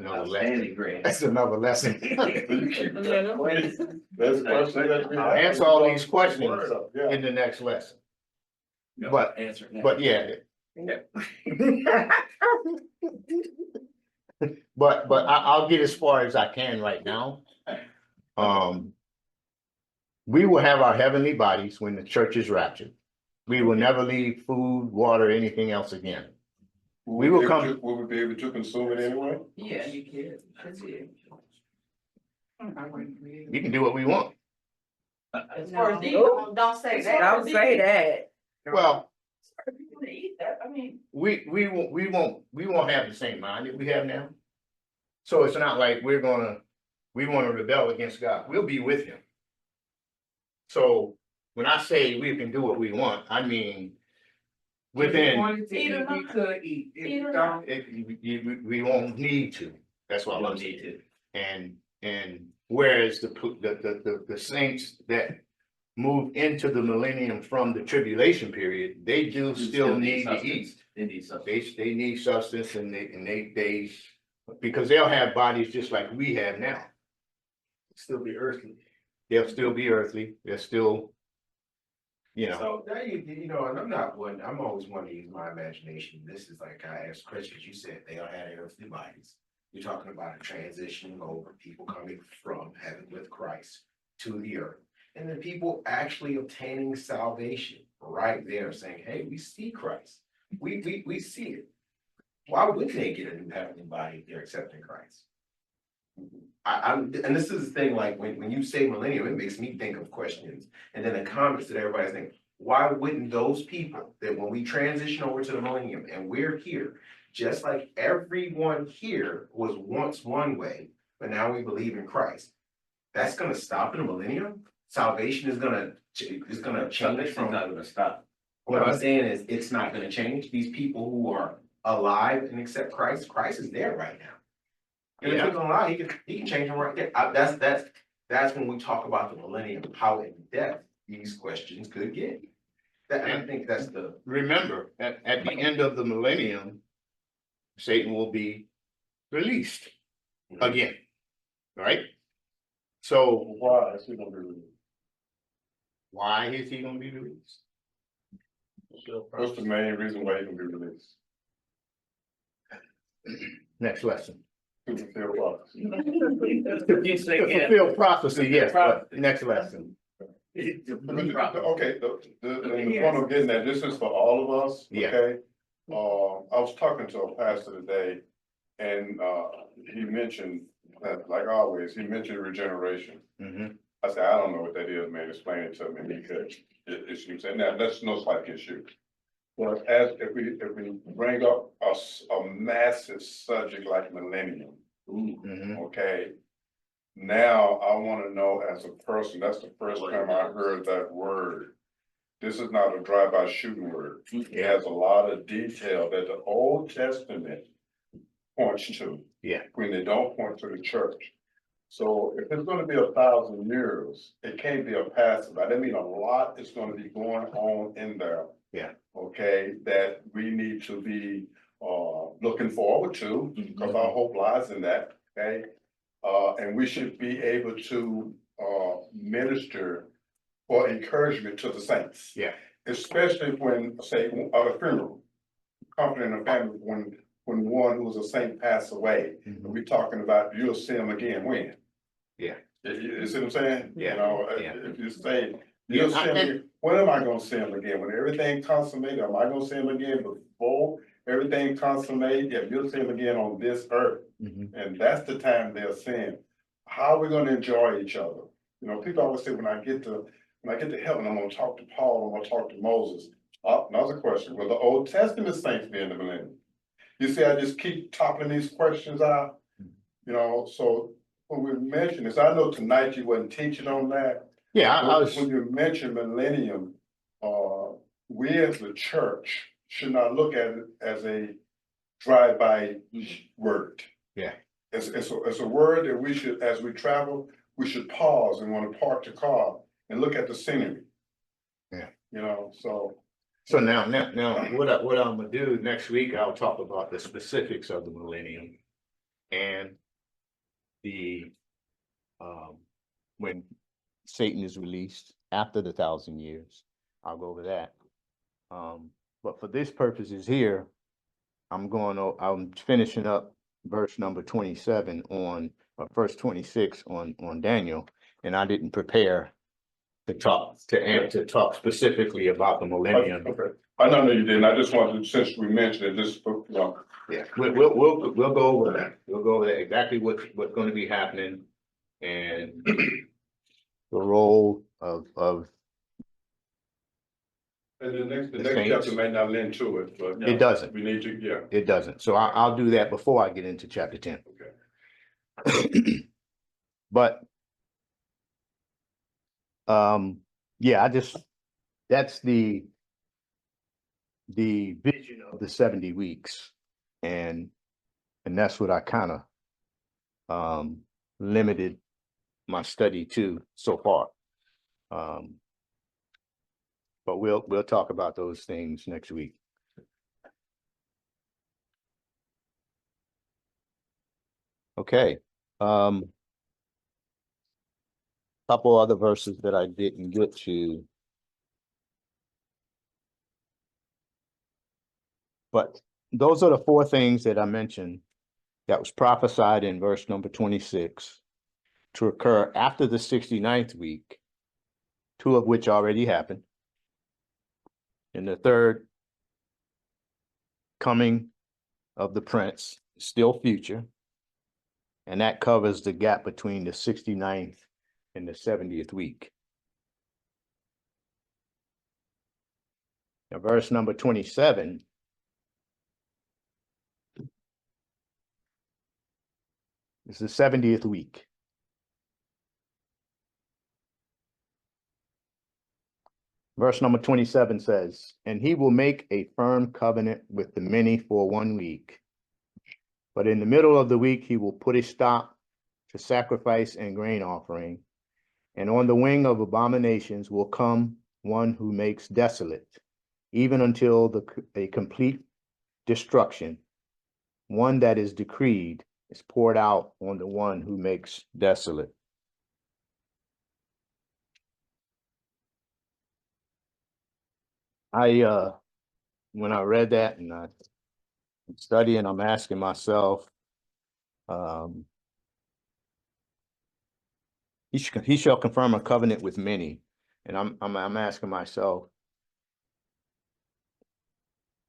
Outstanding grade. That's another lesson. That's a question that we I'll have. answer all these questions Yeah. in the next lesson. No, But- answer now. But yeah. But I'll get as far as I can right now. We will have our heavenly bodies when the church is raptured. We will never leave food, water, anything else again. We will come- Will we be able to consume it anyway? Yeah, you can, that's it. We can do what we want. As far as don't say that. Don't say that. Well, To eat that, I mean. we won't have the same mind that we have now. So it's not like we want to rebel against God. We'll be with him. So when I say we can do what we want, I mean within, Wanted to eat, we could eat. If you don't, we won't need to. That's what I'm Don't saying. need to. And whereas the saints that move into the millennium from the tribulation period, they do still need to eat. substance. They need substance. They need substance and they because they'll have bodies just like we have now. Still be earthly. They'll still be earthly. They're still, So there you know, and I'm always one to use my imagination. This is like I asked Christians, you said they all had earthly bodies. You're talking about a transitioning over, people coming from heaven with Christ to the earth. And then people actually obtaining salvation right there saying, hey, we see Christ. We see it. Why wouldn't they get a new heavenly body if they're accepting Christ? And this is the thing, like when you say millennium, it makes me think of questions. And then the comments that everybody's thinking, why wouldn't those people that when we transition over to the millennium and we're here, just like everyone here was once one way, but now we believe in Christ, that's gonna stop in the millennium? Salvation is gonna change Salvation's from. not gonna stop. What I'm saying is, it's not gonna change. These people who are alive and accept Christ, Christ is there right now. And if Yeah. he's gonna lie, he can change them right there. That's when we talk about the millennium, how in depth these questions could get. And I think that's the. remember, at the end of the millennium, Satan will be released again, right? So Why is he gonna be released? why is he gonna be released? What's the main reason why he gonna be released? Next lesson. To fulfill prophecy. You say, To yeah. fulfill prophecy, yes, but next lesson. Okay, the point I'm getting at, this is for all of us, Yeah. okay? I was talking to a pastor today, and he mentioned like always, he mentioned regeneration. Mhm. I said, I don't know what that is, man, explain it to me, because it's, you said, now, that's no slight issue. But if we bring up a massive subject like millennium, Mhm. okay? Now, I wanna know as a person, that's the first time I heard that word. This is not a drive-by shooting word. It has a lot of detail that the Old Testament points to. Yeah. When they don't point to the church. So if it's gonna be 1,000 years, it can't be a passive. That means a lot is gonna be going on in there. Yeah. Okay, that we need to be looking forward to, because our hope lies in that, okay? And we should be able to minister for encouragement to the saints. Yeah. Especially when, say, at a funeral, comforting a family when one who was a saint passed away. Mhm. We talking about you'll see him again when? Yeah. You see what I'm saying? Yeah. You know, Yeah. if you say, Yeah, you'll see him, again, when am I gonna see him again? When everything consummated, am I gonna see him again before everything consummated? Yeah, you'll see him again on this earth. Mhm. And that's the time they're saying, how are we gonna enjoy each other? You know, people always say, when I get to heaven, I'm gonna talk to Paul, I'm gonna talk to Moses. Another question, will the Old Testament saints be in the millennium? You see, I just keep topping these questions out, you know, so when we mention this, I know tonight you wasn't teaching on that. Yeah, I But was, when you mention millennium, we as the church should not look at it as a drive-by word. Yeah. It's a word that we should, as we travel, we should pause and want to park the car and look at the scenery. Yeah. You know, so. so now, what I'm gonna do next week, I'll talk about the specifics of the millennium. And the, when Satan is released after the 1,000 years, I'll go over that. But for this purposes here, I'm finishing up verse number 27 on, verse 26 on Daniel, and I didn't prepare to talk specifically about the millennium. Okay, I know you didn't, I just wanted to, since we mentioned it, just, you know. Yeah, we'll go over that. We'll go over that, exactly what's gonna be happening and the role of And the The next saints. chapter may not lend to it, but. It doesn't. We need to, yeah, it doesn't. So I'll do that before I get into chapter 10. okay. But yeah, that's the vision of the 70 weeks. And that's what I kind of limited my study to so far. But we'll talk about those things next week. Okay. Couple other verses that I didn't get to. But those are the four things that I mentioned that was prophesied in verse number 26 to occur after the 69th week, two of which already happened. And the third coming of the prince, still future. And that covers the gap between the 69th and the 70th week. Now, verse number 27 is the 70th week. Verse number 27 says, and he will make a firm covenant with the many for 1 week. But in the middle of the week, he will put a stop to sacrifice and grain offering. And on the wing of abominations will come one who makes desolate, even until a complete destruction. One that is decreed is poured out on the one who makes desolate. When I read that and I'm studying, I'm asking myself, he shall confirm a covenant with many. And I'm asking myself,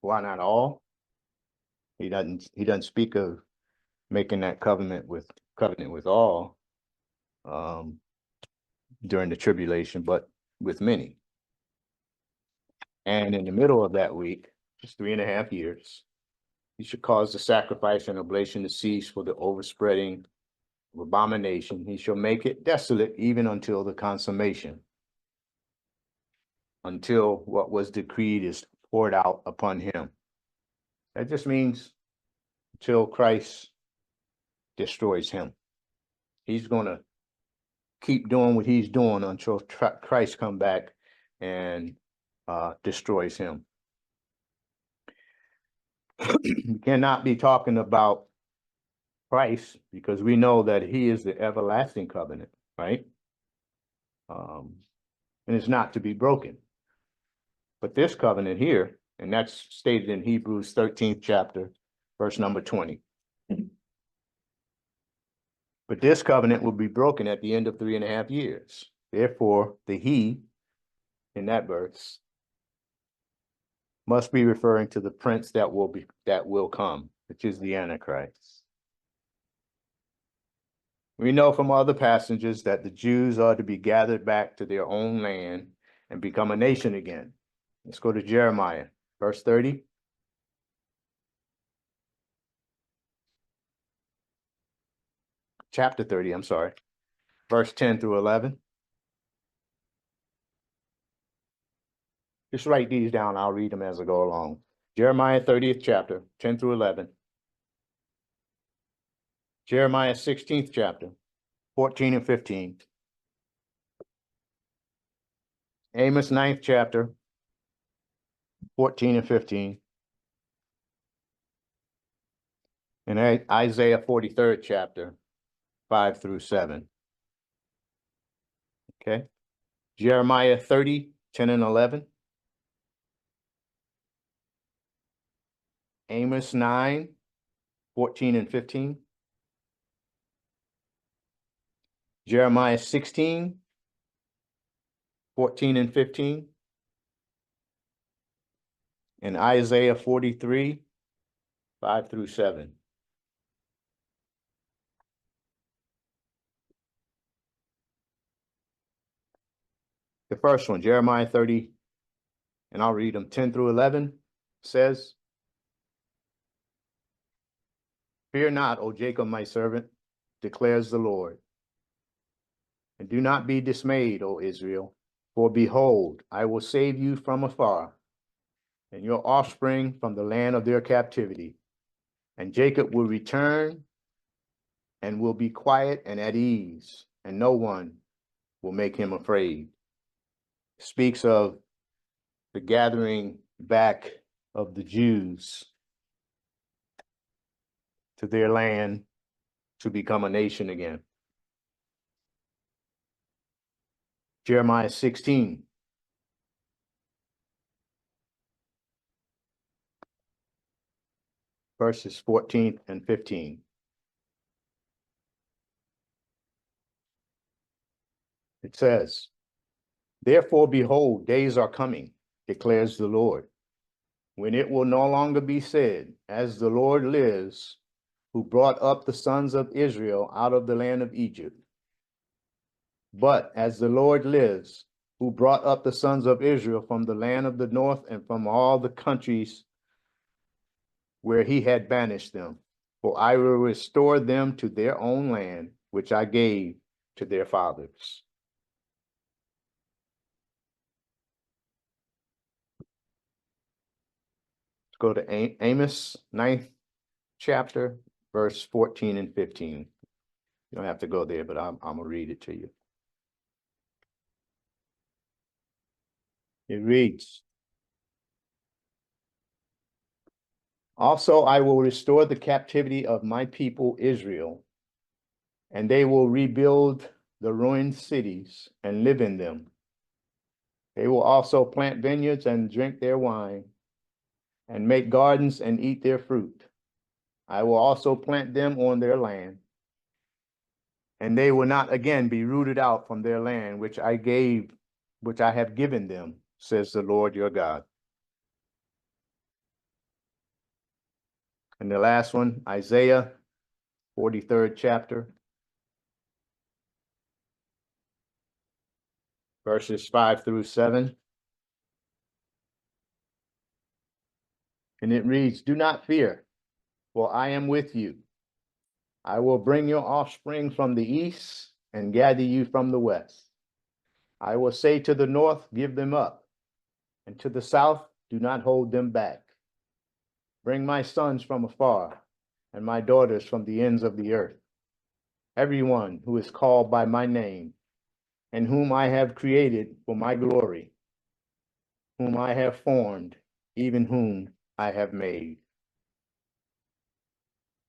why not all? He doesn't speak of making that covenant with all during the tribulation, but with many. And in the middle of that week, just 3.5 years, he should cause the sacrifice and oblation to cease for the overspreading of abomination. He shall make it desolate even until the consummation, until what was decreed is poured out upon him. That just means until Christ destroys him. He's going to keep doing what he's doing until Christ come back and destroys him. We cannot be talking about Christ because we know that he is the everlasting covenant, right? And it's not to be broken. But this covenant here, and that's stated in Hebrews 13th chapter, verse number 20. But this covenant will be broken at the end of 3.5 years. Therefore, the he in that verse must be referring to the prince that will come, which is the Antichrist. We know from other passages that the Jews are to be gathered back to their own land and become a nation again. Let's go to Jeremiah, verse 30. Chapter 30, I'm sorry. Verse 10 through 11. Just write these down. I'll read them as I go along. Jeremiah 30th chapter, 10 through 11. Jeremiah 16th chapter, 14 and 15. Amos 9th chapter, 14 and 15. And Isaiah 43rd chapter, 5 through 7. Okay. Jeremiah 30, 10 and 11. Amos 9, 14 and 15. Jeremiah 16, 14 and 15. And Isaiah 43, 5 through 7. The first one, Jeremiah 30, and I'll read them 10 through 11, says, "Fear not, O Jacob, my servant, declares the Lord. And do not be dismayed, O Israel, for behold, I will save you from afar, and your offspring from the land of their captivity. And Jacob will return and will be quiet and at ease, and no one will make him afraid." Speaks of the gathering back of the Jews to their land to become a nation again. Jeremiah 16. Verses 14 and 15. It says, "Therefore, behold, days are coming, declares the Lord, when it will no longer be said, as the Lord lives, who brought up the sons of Israel out of the land of Egypt. But as the Lord lives, who brought up the sons of Israel from the land of the north and from all the countries where he had banished them. For I will restore them to their own land, which I gave to their fathers." Let's go to Amos 9th chapter, verse 14 and 15. You don't have to go there, but I'm going to read it to you. It reads, "Also I will restore the captivity of my people Israel, and they will rebuild the ruined cities and live in them. They will also plant vineyards and drink their wine, and make gardens and eat their fruit. I will also plant them on their land, and they will not again be rooted out from their land, which I have given them, says the Lord your God." And the last one, Isaiah 43rd chapter, verses 5 through 7. And it reads, "Do not fear, for I am with you. I will bring your offspring from the east and gather you from the west. I will say to the north, give them up, and to the south, do not hold them back. Bring my sons from afar, and my daughters from the ends of the earth. Everyone who is called by my name, and whom I have created for my glory, whom I have formed, even whom I have made."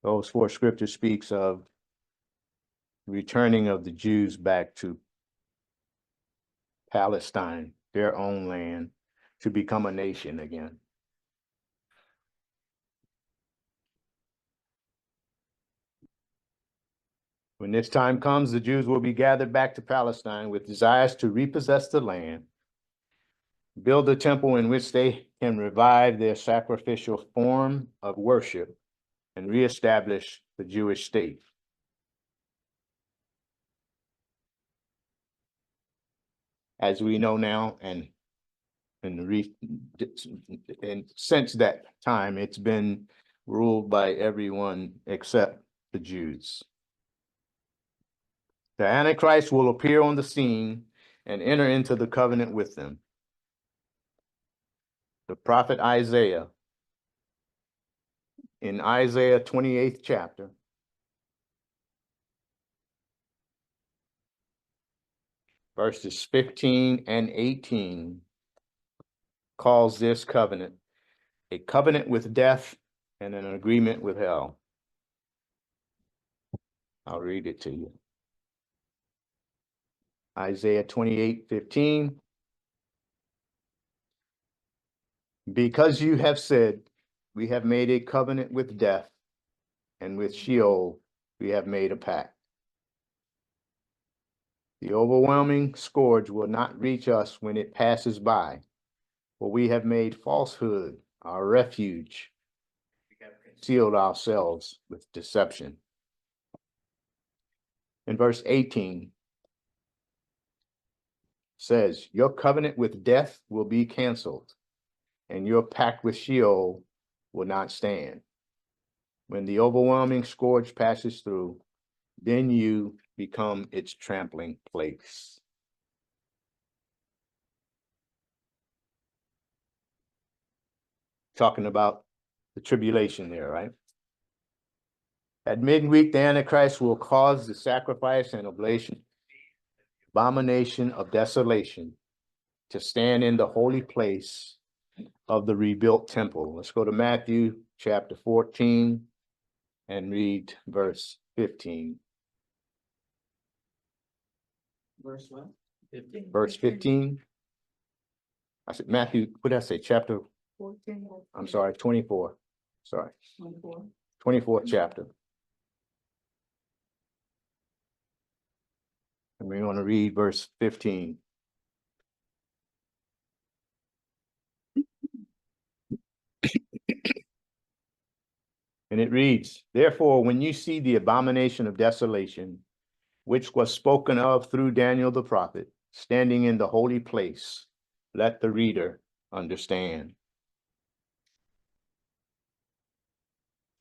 Those four scriptures speaks of returning of the Jews back to Palestine, their own land, to become a nation again. When this time comes, the Jews will be gathered back to Palestine with desires to repossess the land, build a temple in which they can revive their sacrificial form of worship, and reestablish the Jewish state. As we know now, and since that time, it's been ruled by everyone except the Jews. The Antichrist will appear on the scene and enter into the covenant with them. The prophet Isaiah, in Isaiah 28th chapter, verses 15 and 18, calls this covenant a covenant with death and an agreement with hell. I'll read it to you. Isaiah 28:15. "Because you have said, we have made a covenant with death, and with Sheol we have made a pact. The overwhelming scourge will not reach us when it passes by, for we have made falsehood our refuge. We have concealed ourselves with deception." In verse 18 says, "Your covenant with death will be canceled, and your pact with Sheol will not stand. When the overwhelming scourge passes through, then you become its trampling place." Talking about the tribulation there, right? At midweek, the Antichrist will cause the sacrifice and oblation, abomination of desolation, to stand in the holy place of the rebuilt temple. Let's go to Matthew chapter 14 and read verse 15. Verse what? 15. Verse 15. I said Matthew, what did I say? Chapter, 14. I'm sorry, 24. Sorry, 24. 24th chapter. And we're going to read verse 15. And it reads, "Therefore, when you see the abomination of desolation, which was spoken of through Daniel the prophet, standing in the holy place, let the reader understand."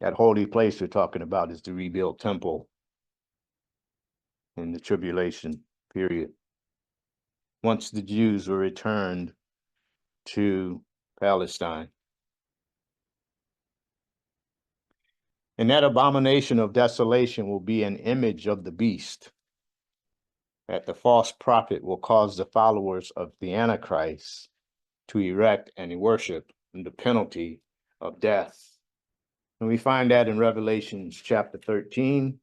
That holy place we're talking about is the rebuilt temple in the tribulation period, once the Jews were returned to Palestine. And that abomination of desolation will be an image of the beast that the false prophet will cause the followers of the Antichrist to erect and worship under penalty of death. And we find that in Revelation chapter 13.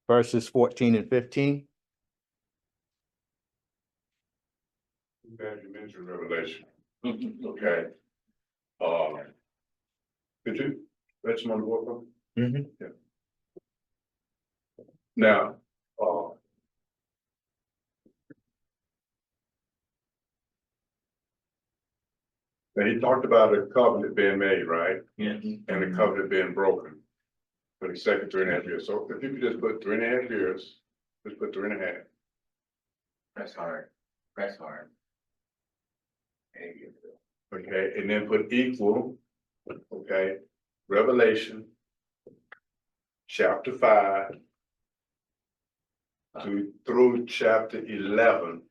Verses 14 and 15. Glad you mentioned Revelation. Okay. Did you, that's my book? Mm-hmm. Yeah. Now, Now, he talked about a covenant being made, right? Yes. And the covenant being broken for the second 3.5 years. So if you could just put 3.5 years, just put 3.5. Press hard, press hard. There you go. Okay, and then put equal, okay, Revelation. Chapter 5. Through chapter 11.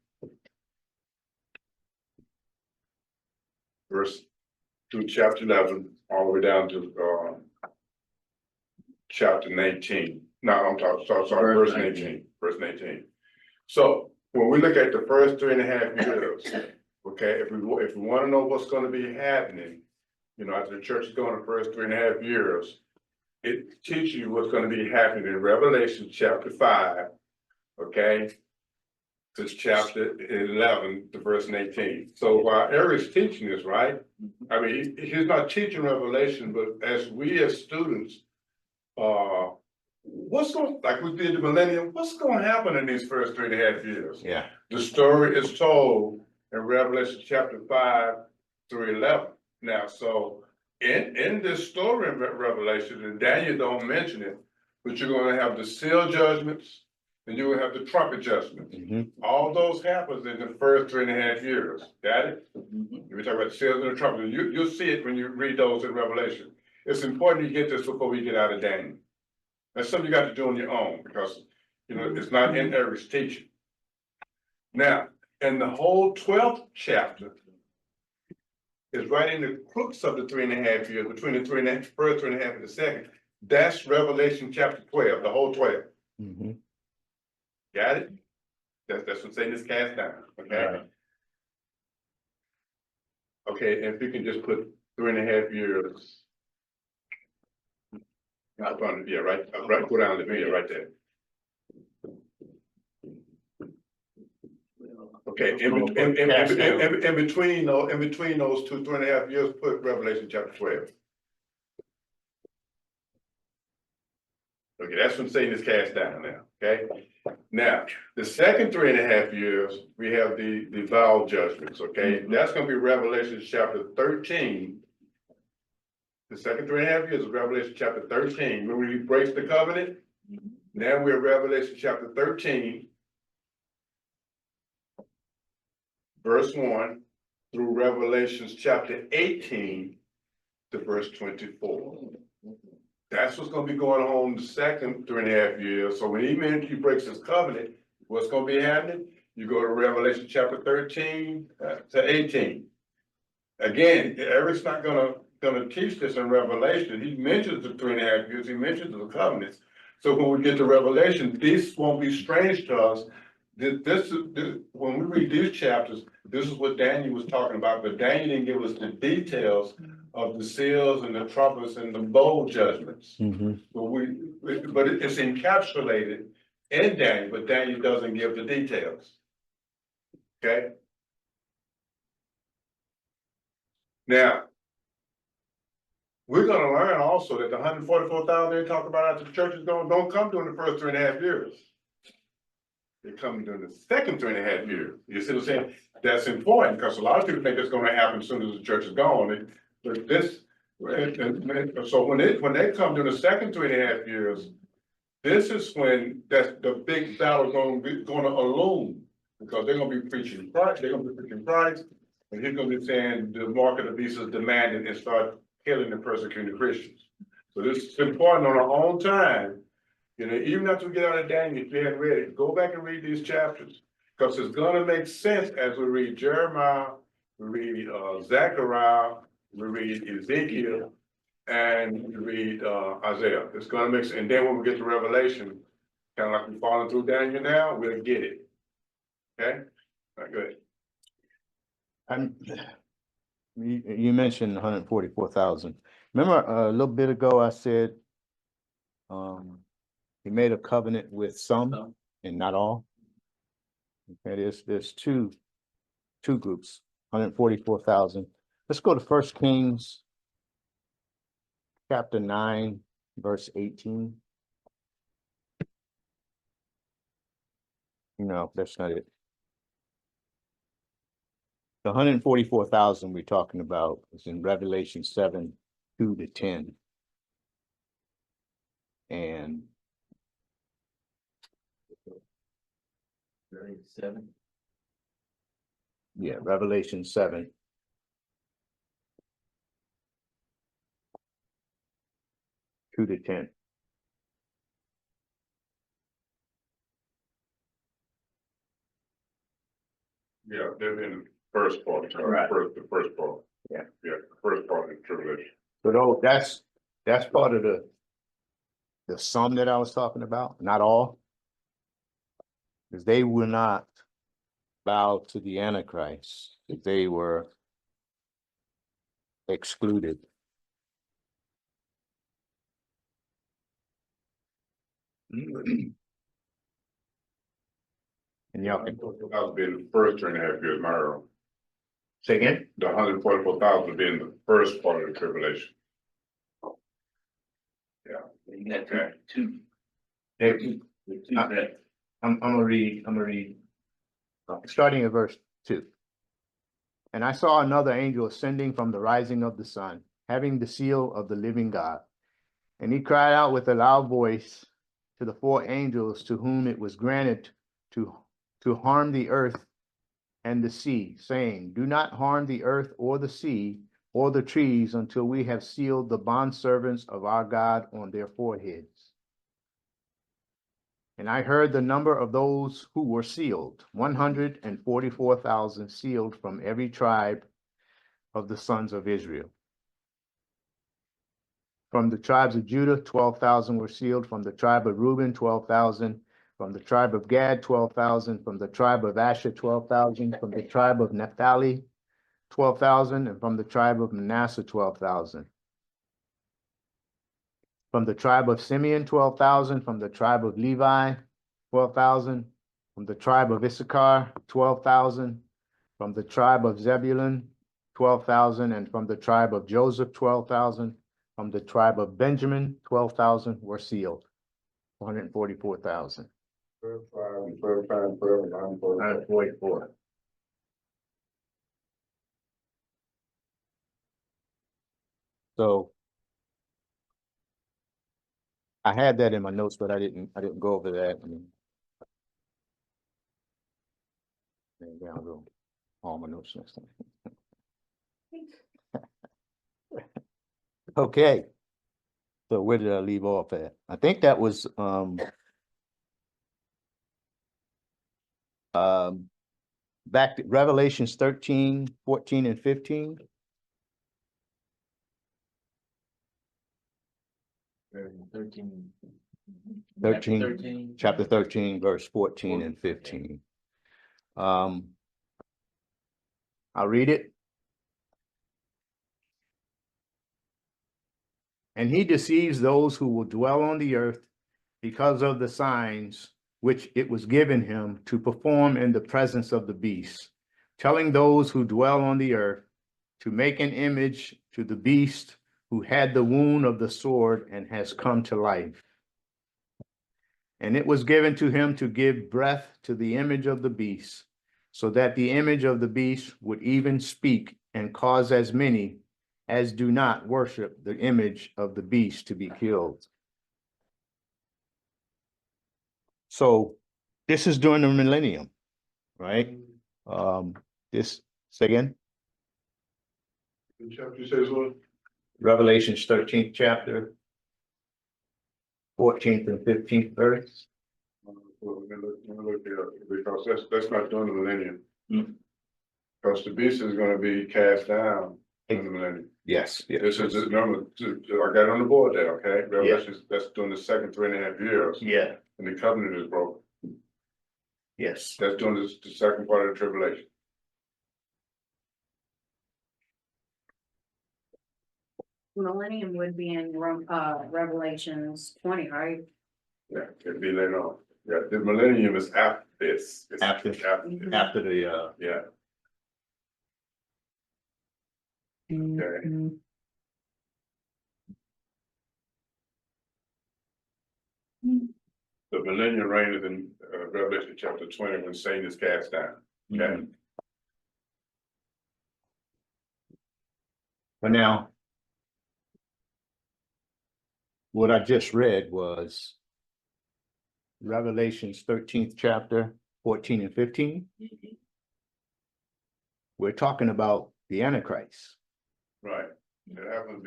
Verse, through chapter 11, all the way down to, chapter 19. No, I'm talking, sorry, Verse verse 19, verse 19. So when we look at the first 3.5 years, okay, if we want to know what's going to be happening, you know, after the church is going the first 3.5 years, it teaches you what's going to be happening in Revelation chapter 5, okay, to chapter 11 to verse 18. So while Eric's teaching this, right? I mean, he's not teaching Revelation, but as we as students, what's going, like we did the millennium, what's going to happen in these first 3.5 years? Yeah. The story is told in Revelation chapter 5 through 11. Now, so in this story in Revelation, and Daniel don't mention it, but you're going to have the seal judgments, and you're going to have the trumpet judgments. All those happens in the first 3.5 years. Got it? We talk about the seals and the trumpet. You'll see it when you read those in Revelation. It's important you get this before we get out of Daniel. That's something you got to do on your own because, you know, it's not in Eric's teaching. Now, in the whole 12th chapter is right in the crux of the 3.5 years, between the first 3.5 and the second. That's Revelation chapter 12, the whole 12. Got it? That's what Satan is cast down, okay? Right. Okay, and if you can just put 3.5 years. Up on, yeah, right, go down the video right there. Okay, in between those 2.5 years, put Revelation chapter 12. Okay, that's when Satan is cast down now, okay? Now, the second 3.5 years, we have the vow judgments, okay? That's gonna be Revelation chapter 13. The second 3.5 years of Revelation chapter 13, when he breaks the covenant. Now we're Revelation chapter 13. Verse 1 through Revelations chapter 18 to verse 24. That's what's going to be going on the second 3.5 years. So when he breaks his covenant, what's going to be happening? You go to Revelation chapter 13 to 18. Again, Eric's not gonna teach this in Revelation. He mentions the 3.5 years. He mentions the covenants. So when we get to Revelation, this won't be strange to us. This when we read these chapters, this is what Daniel was talking about, but Daniel didn't give us the details of the seals and the trumpets and the bowl judgments. But it's encapsulated in Daniel, but Daniel doesn't give the details. Okay. Now, we're gonna learn also that the 144,000 they talk about after the church is gone don't come during the first 3.5 years. They come during the second 3.5 years. You see what I'm saying? That's important because a lot of people think it's gonna happen as soon as the church is gone. But this, so when they come during the second 3.5 years, this is when the big battle gonna loom, because they're gonna be preaching Christ, and he's gonna be saying the mark of the beast is demanding and start killing and persecuting the Christians. So this is important on our own time. You know, even after we get out of Daniel, if you haven't read it, go back and read these chapters, because it's gonna make sense as we read Jeremiah, we read Zechariah, we read Ezekiel, and we read Isaiah. It's gonna make sense. And then when we get to Revelation, kind of like we're falling through Daniel now, we'll get it. Okay? All right, good. You mentioned 144,000. Remember a little bit ago I said he made a covenant with some and not all. Okay, there's two groups, 144,000. Let's go to 1 Kings chapter 9, verse 18. No, that's not it. The 144,000 we're talking about is in Revelation 7:2-10. And Seven. yeah, Revelation 7. Two to 10. Yeah, they're in the first part, Right. the first part. Yeah. Yeah, the first part of the tribulation. So though, that's part of the sum that I was talking about, not all. Because they will not bow to the Antichrist if they were excluded. And y'all can That would be in the first 2.5 years, Mario. say again? The 144,000 would be in the first part of the tribulation. You got two. Hey, Two Uh, that- I'm gonna read, starting at verse 2. And I saw another angel ascending from the rising of the sun, having the seal of the living God. And he cried out with a loud voice to the 4 angels to whom it was granted to harm the earth and the sea, saying, do not harm the earth or the sea or the trees until we have sealed the bondservants of our God on their foreheads. And I heard the number of those who were sealed, 144,000 sealed from every tribe of the sons of Israel. From the tribes of Judah, 12,000 were sealed. From the tribe of Reuben, 12,000. From the tribe of Gad, 12,000. From the tribe of Asher, 12,000. From the tribe of Naphtali, 12,000. And from the tribe of Manasseh, 12,000. From the tribe of Simeon, 12,000. From the tribe of Levi, 12,000. From the tribe of Issachar, 12,000. From the tribe of Zebulun, 12,000. And from the tribe of Joseph, 12,000. From the tribe of Benjamin, 12,000 were sealed. 144,000. 144. So I had that in my notes, but I didn't go over that. Maybe I'll go all my notes next time. Okay. So where did I leave off at? I think that was back to Revelations 13, 14, and 15. Chapter 13, verse 14 and 15. I'll read it. And he deceives those who will dwell on the earth because of the signs which it was given him to perform in the presence of the beast, telling those who dwell on the earth to make an image to the beast who had the wound of the sword and has come to life. And it was given to him to give breath to the image of the beast, so that the image of the beast would even speak and cause as many as do not worship the image of the beast to be killed. So this is during the millennium, right? This, say again? The chapter says what? Revelations 13th chapter, 14th and 15th verse. Well, let me look it up, because that's not during the millennium. Hmm. Because the beast is gonna be cast down in the millennium. Yes. This is the number, I got it on the board there, okay? Revelations, that's during the second 3.5 years, Yeah, and the covenant is broken. yes. That's during the second part of the tribulation. Millennium would be in Revelations 20, right? Yeah, it'd be later on. Yeah, the millennium is after this. It's After. Mhm. After the, Yeah, okay. The millennium reign is in Revelation chapter 20 when Satan is cast down. Okay. But now, what I just read was Revelations 13th chapter, 14 and 15. We're talking about the Antichrist. Right. That happens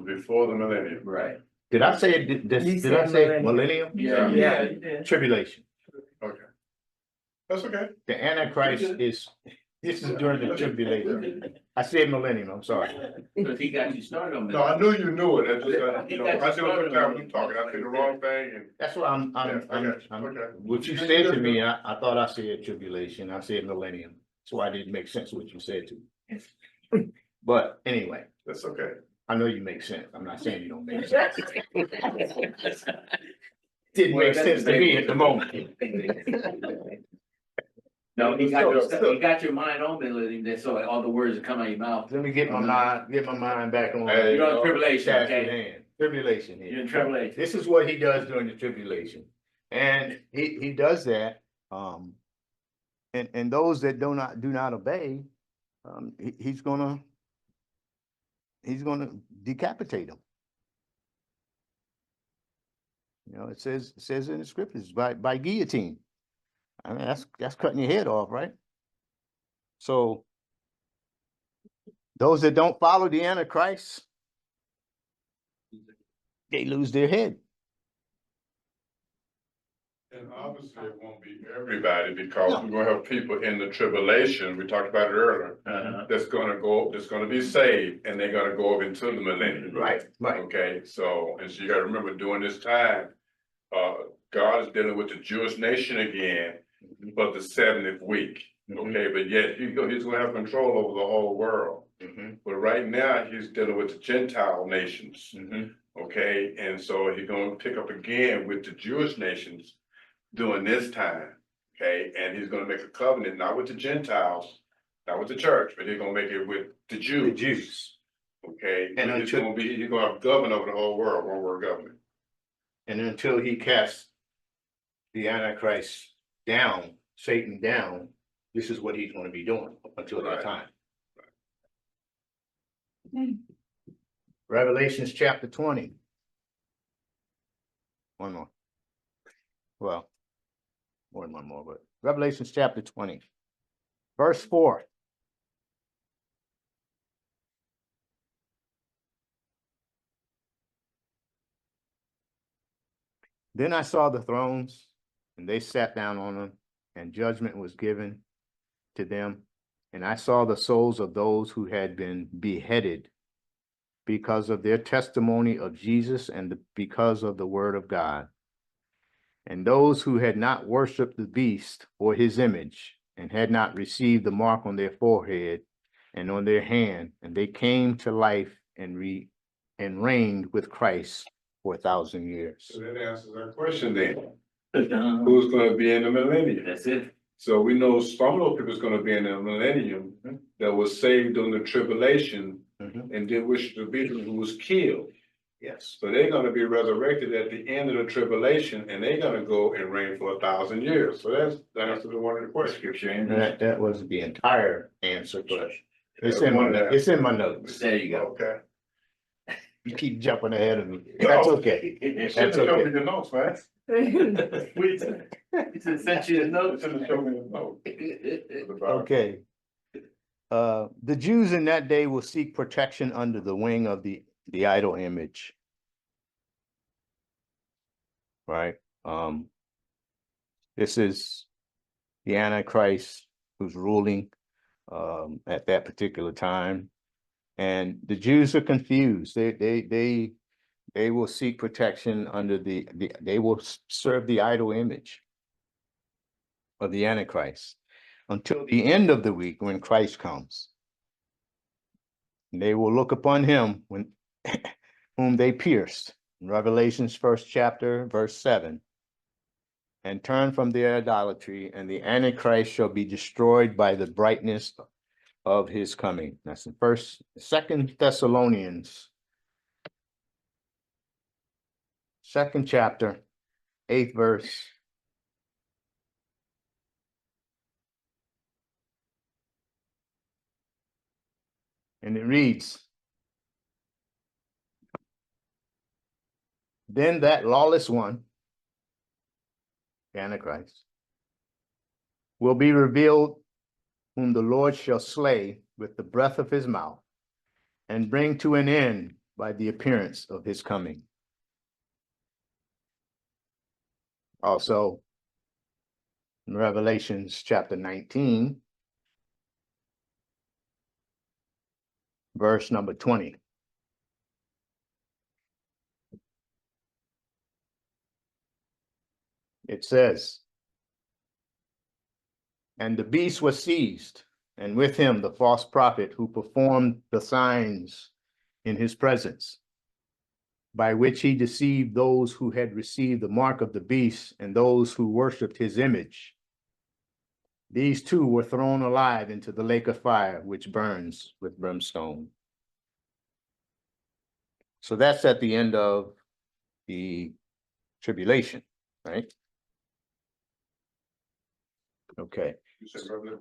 before the millennium. Right. Did I say, did I say millennium? Yeah. Tribulation. Okay. That's okay. The Antichrist is, this is during the tribulation. I said millennium, I'm sorry. Because he got you started on that. No, I knew you knew it. I just, I said, what time you talking? I said the wrong thing and. That's what I'm, Yeah, okay. what you said to me, I thought I said tribulation, I said millennium. That's why it didn't make sense what you said to me. But anyway, That's okay. I know you make sense. I'm not saying you don't make sense. Didn't make sense to me at the moment. No, he got your mind on millennium, that's so all the words that come out of your mouth. Let me get my mind back on. Hey, You're on tribulation, Task at okay? hand. Tribulation You're here. in tribulation. This is what he does during the tribulation. And he does that, and those that do not obey, he's gonna decapitate them. You know, it says in the scriptures by guillotine. I mean, that's cutting your head off, right? So those that don't follow the Antichrist, they lose their head. And obviously it won't be everybody because we're gonna have people in the tribulation, we talked about it earlier. That's gonna be saved and they're gonna go up into the millennium. Right. Okay, so you gotta remember during this time, God is dealing with the Jewish nation again, but the 70th week. Okay, but yet he's gonna have control over the whole world. But right now, he's dealing with the Gentile nations. Okay, and so he's gonna pick up again with the Jewish nations during this time. Okay, and he's gonna make a covenant, not with the Gentiles, not with the church, but he's gonna make it with the Jews. The Jews. Okay, And and he's gonna have government over the whole world, one world government. And until he casts the Antichrist down, Satan down, this is what he's going to be doing up until that Right. time. Revelations chapter 20. One more. Well, more than one more, but Revelations chapter 20, verse 4. Then I saw the thrones, and they sat down on them, and judgment was given to them. And I saw the souls of those who had been beheaded because of their testimony of Jesus and because of the word of God. And those who had not worshipped the beast or his image, and had not received the mark on their forehead and on their hand, and they came to life and reigned with Christ for 1,000 years. So that answers our question then. Who's gonna be in the millennium? That's it. So we know some of those people is gonna be in the millennium that was saved during the tribulation and did wish to be who was killed. Yes. So they're gonna be resurrected at the end of the tribulation and they're gonna go and reign for 1,000 years. So that's the answer to one of the questions. Scripture in That wasn't the entire answer, but it's Yeah, in my notes. There you go. Okay. You keep jumping ahead of me. That's okay. Shouldn't That's have showed okay. me the notes, man. It's sent you a note. Shouldn't have showed me the notes. Okay. The Jews in that day will seek protection under the wing of the idol image. Right? This is the Antichrist who's ruling at that particular time. And the Jews are confused. They will seek protection under they will serve the idol image of the Antichrist until the end of the week when Christ comes. And they will look upon him when whom they pierced. In Revelations 1st chapter, verse 7. And turn from their idolatry, and the Antichrist shall be destroyed by the brightness of his coming. That's in 2 Thessalonians, 2nd chapter, 8th verse. And it reads, Then that lawless one, Antichrist, will be revealed, whom the Lord shall slay with the breath of his mouth and bring to an end by the appearance of his coming. Also, in Revelations chapter 19, verse number 20. It says, and the beast was seized, and with him the false prophet who performed the signs in his presence, by which he deceived those who had received the mark of the beast and those who worshipped his image. These two were thrown alive into the lake of fire, which burns with brimstone. So that's at the end of the tribulation, right? Okay. You said Revelation,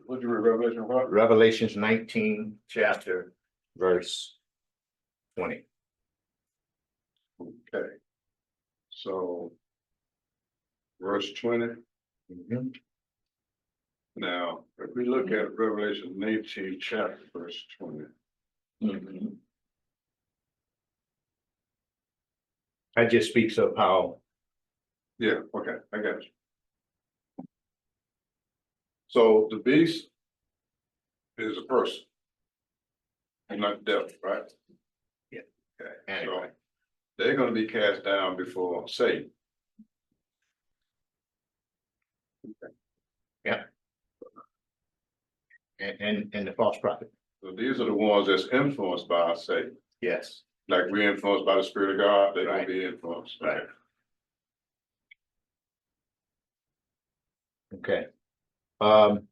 what'd you read, Revelation what? Revelations 19, chapter, verse 20. Okay. So. Verse 20. Mhm. Now, if we look at Revelation 18, chapter, verse 20. That just speaks of how, Yeah, okay, I got you. So the beast is a person. And not the devil, right? Yeah. Okay, so Anyway. they're gonna be cast down before Satan. and the false prophet. So these are the ones that's influenced by Satan. Yes. Like we're influenced by the Spirit of God, they're gonna Right. be influenced. Right. Okay. One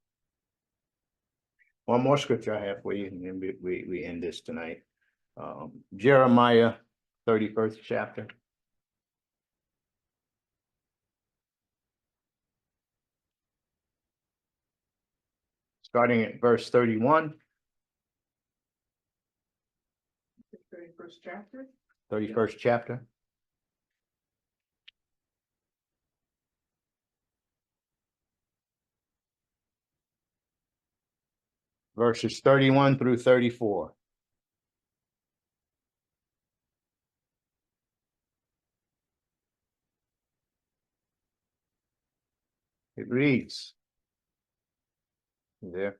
more scripture I have for you, and then we end this tonight. Jeremiah 31st chapter. Starting at verse 31. 31st chapter. 31st chapter. Verses 31 through 34. It reads, there.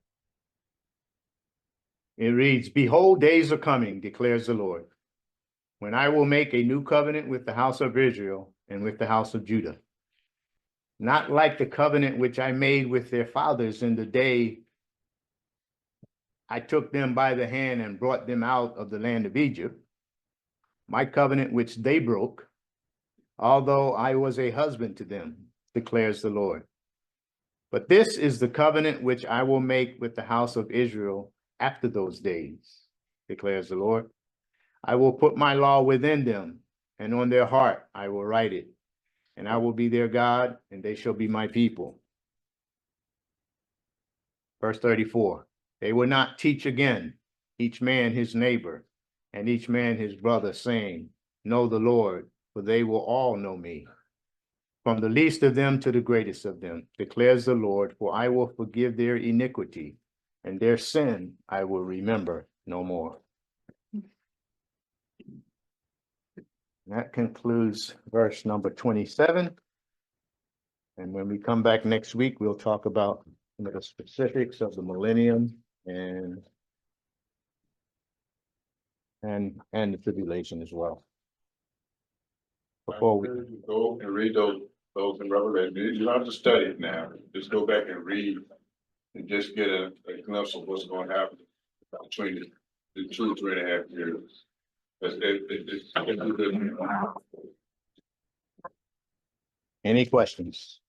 It reads, behold, days are coming, declares the Lord, when I will make a new covenant with the house of Israel and with the house of Judah. Not like the covenant which I made with their fathers in the day I took them by the hand and brought them out of the land of Egypt, my covenant which they broke, although I was a husband to them, declares the Lord. But this is the covenant which I will make with the house of Israel after those days, declares the Lord. I will put my law within them, and on their heart I will write it, and I will be their God, and they shall be my people. Verse 34, they will not teach again, each man his neighbor, and each man his brother, saying, know the Lord, for they will all know me. From the least of them to the greatest of them, declares the Lord, for I will forgive their iniquity, and their sin I will remember no more. That concludes verse number 27. And when we come back next week, we'll talk about some of the specifics of the millennium and the tribulation as well. Before we Go and read those in Revelation. You don't have to study it now. Just go back and read and just get a glimpse of what's going to happen between the 2-3.5 years. It's good. any questions?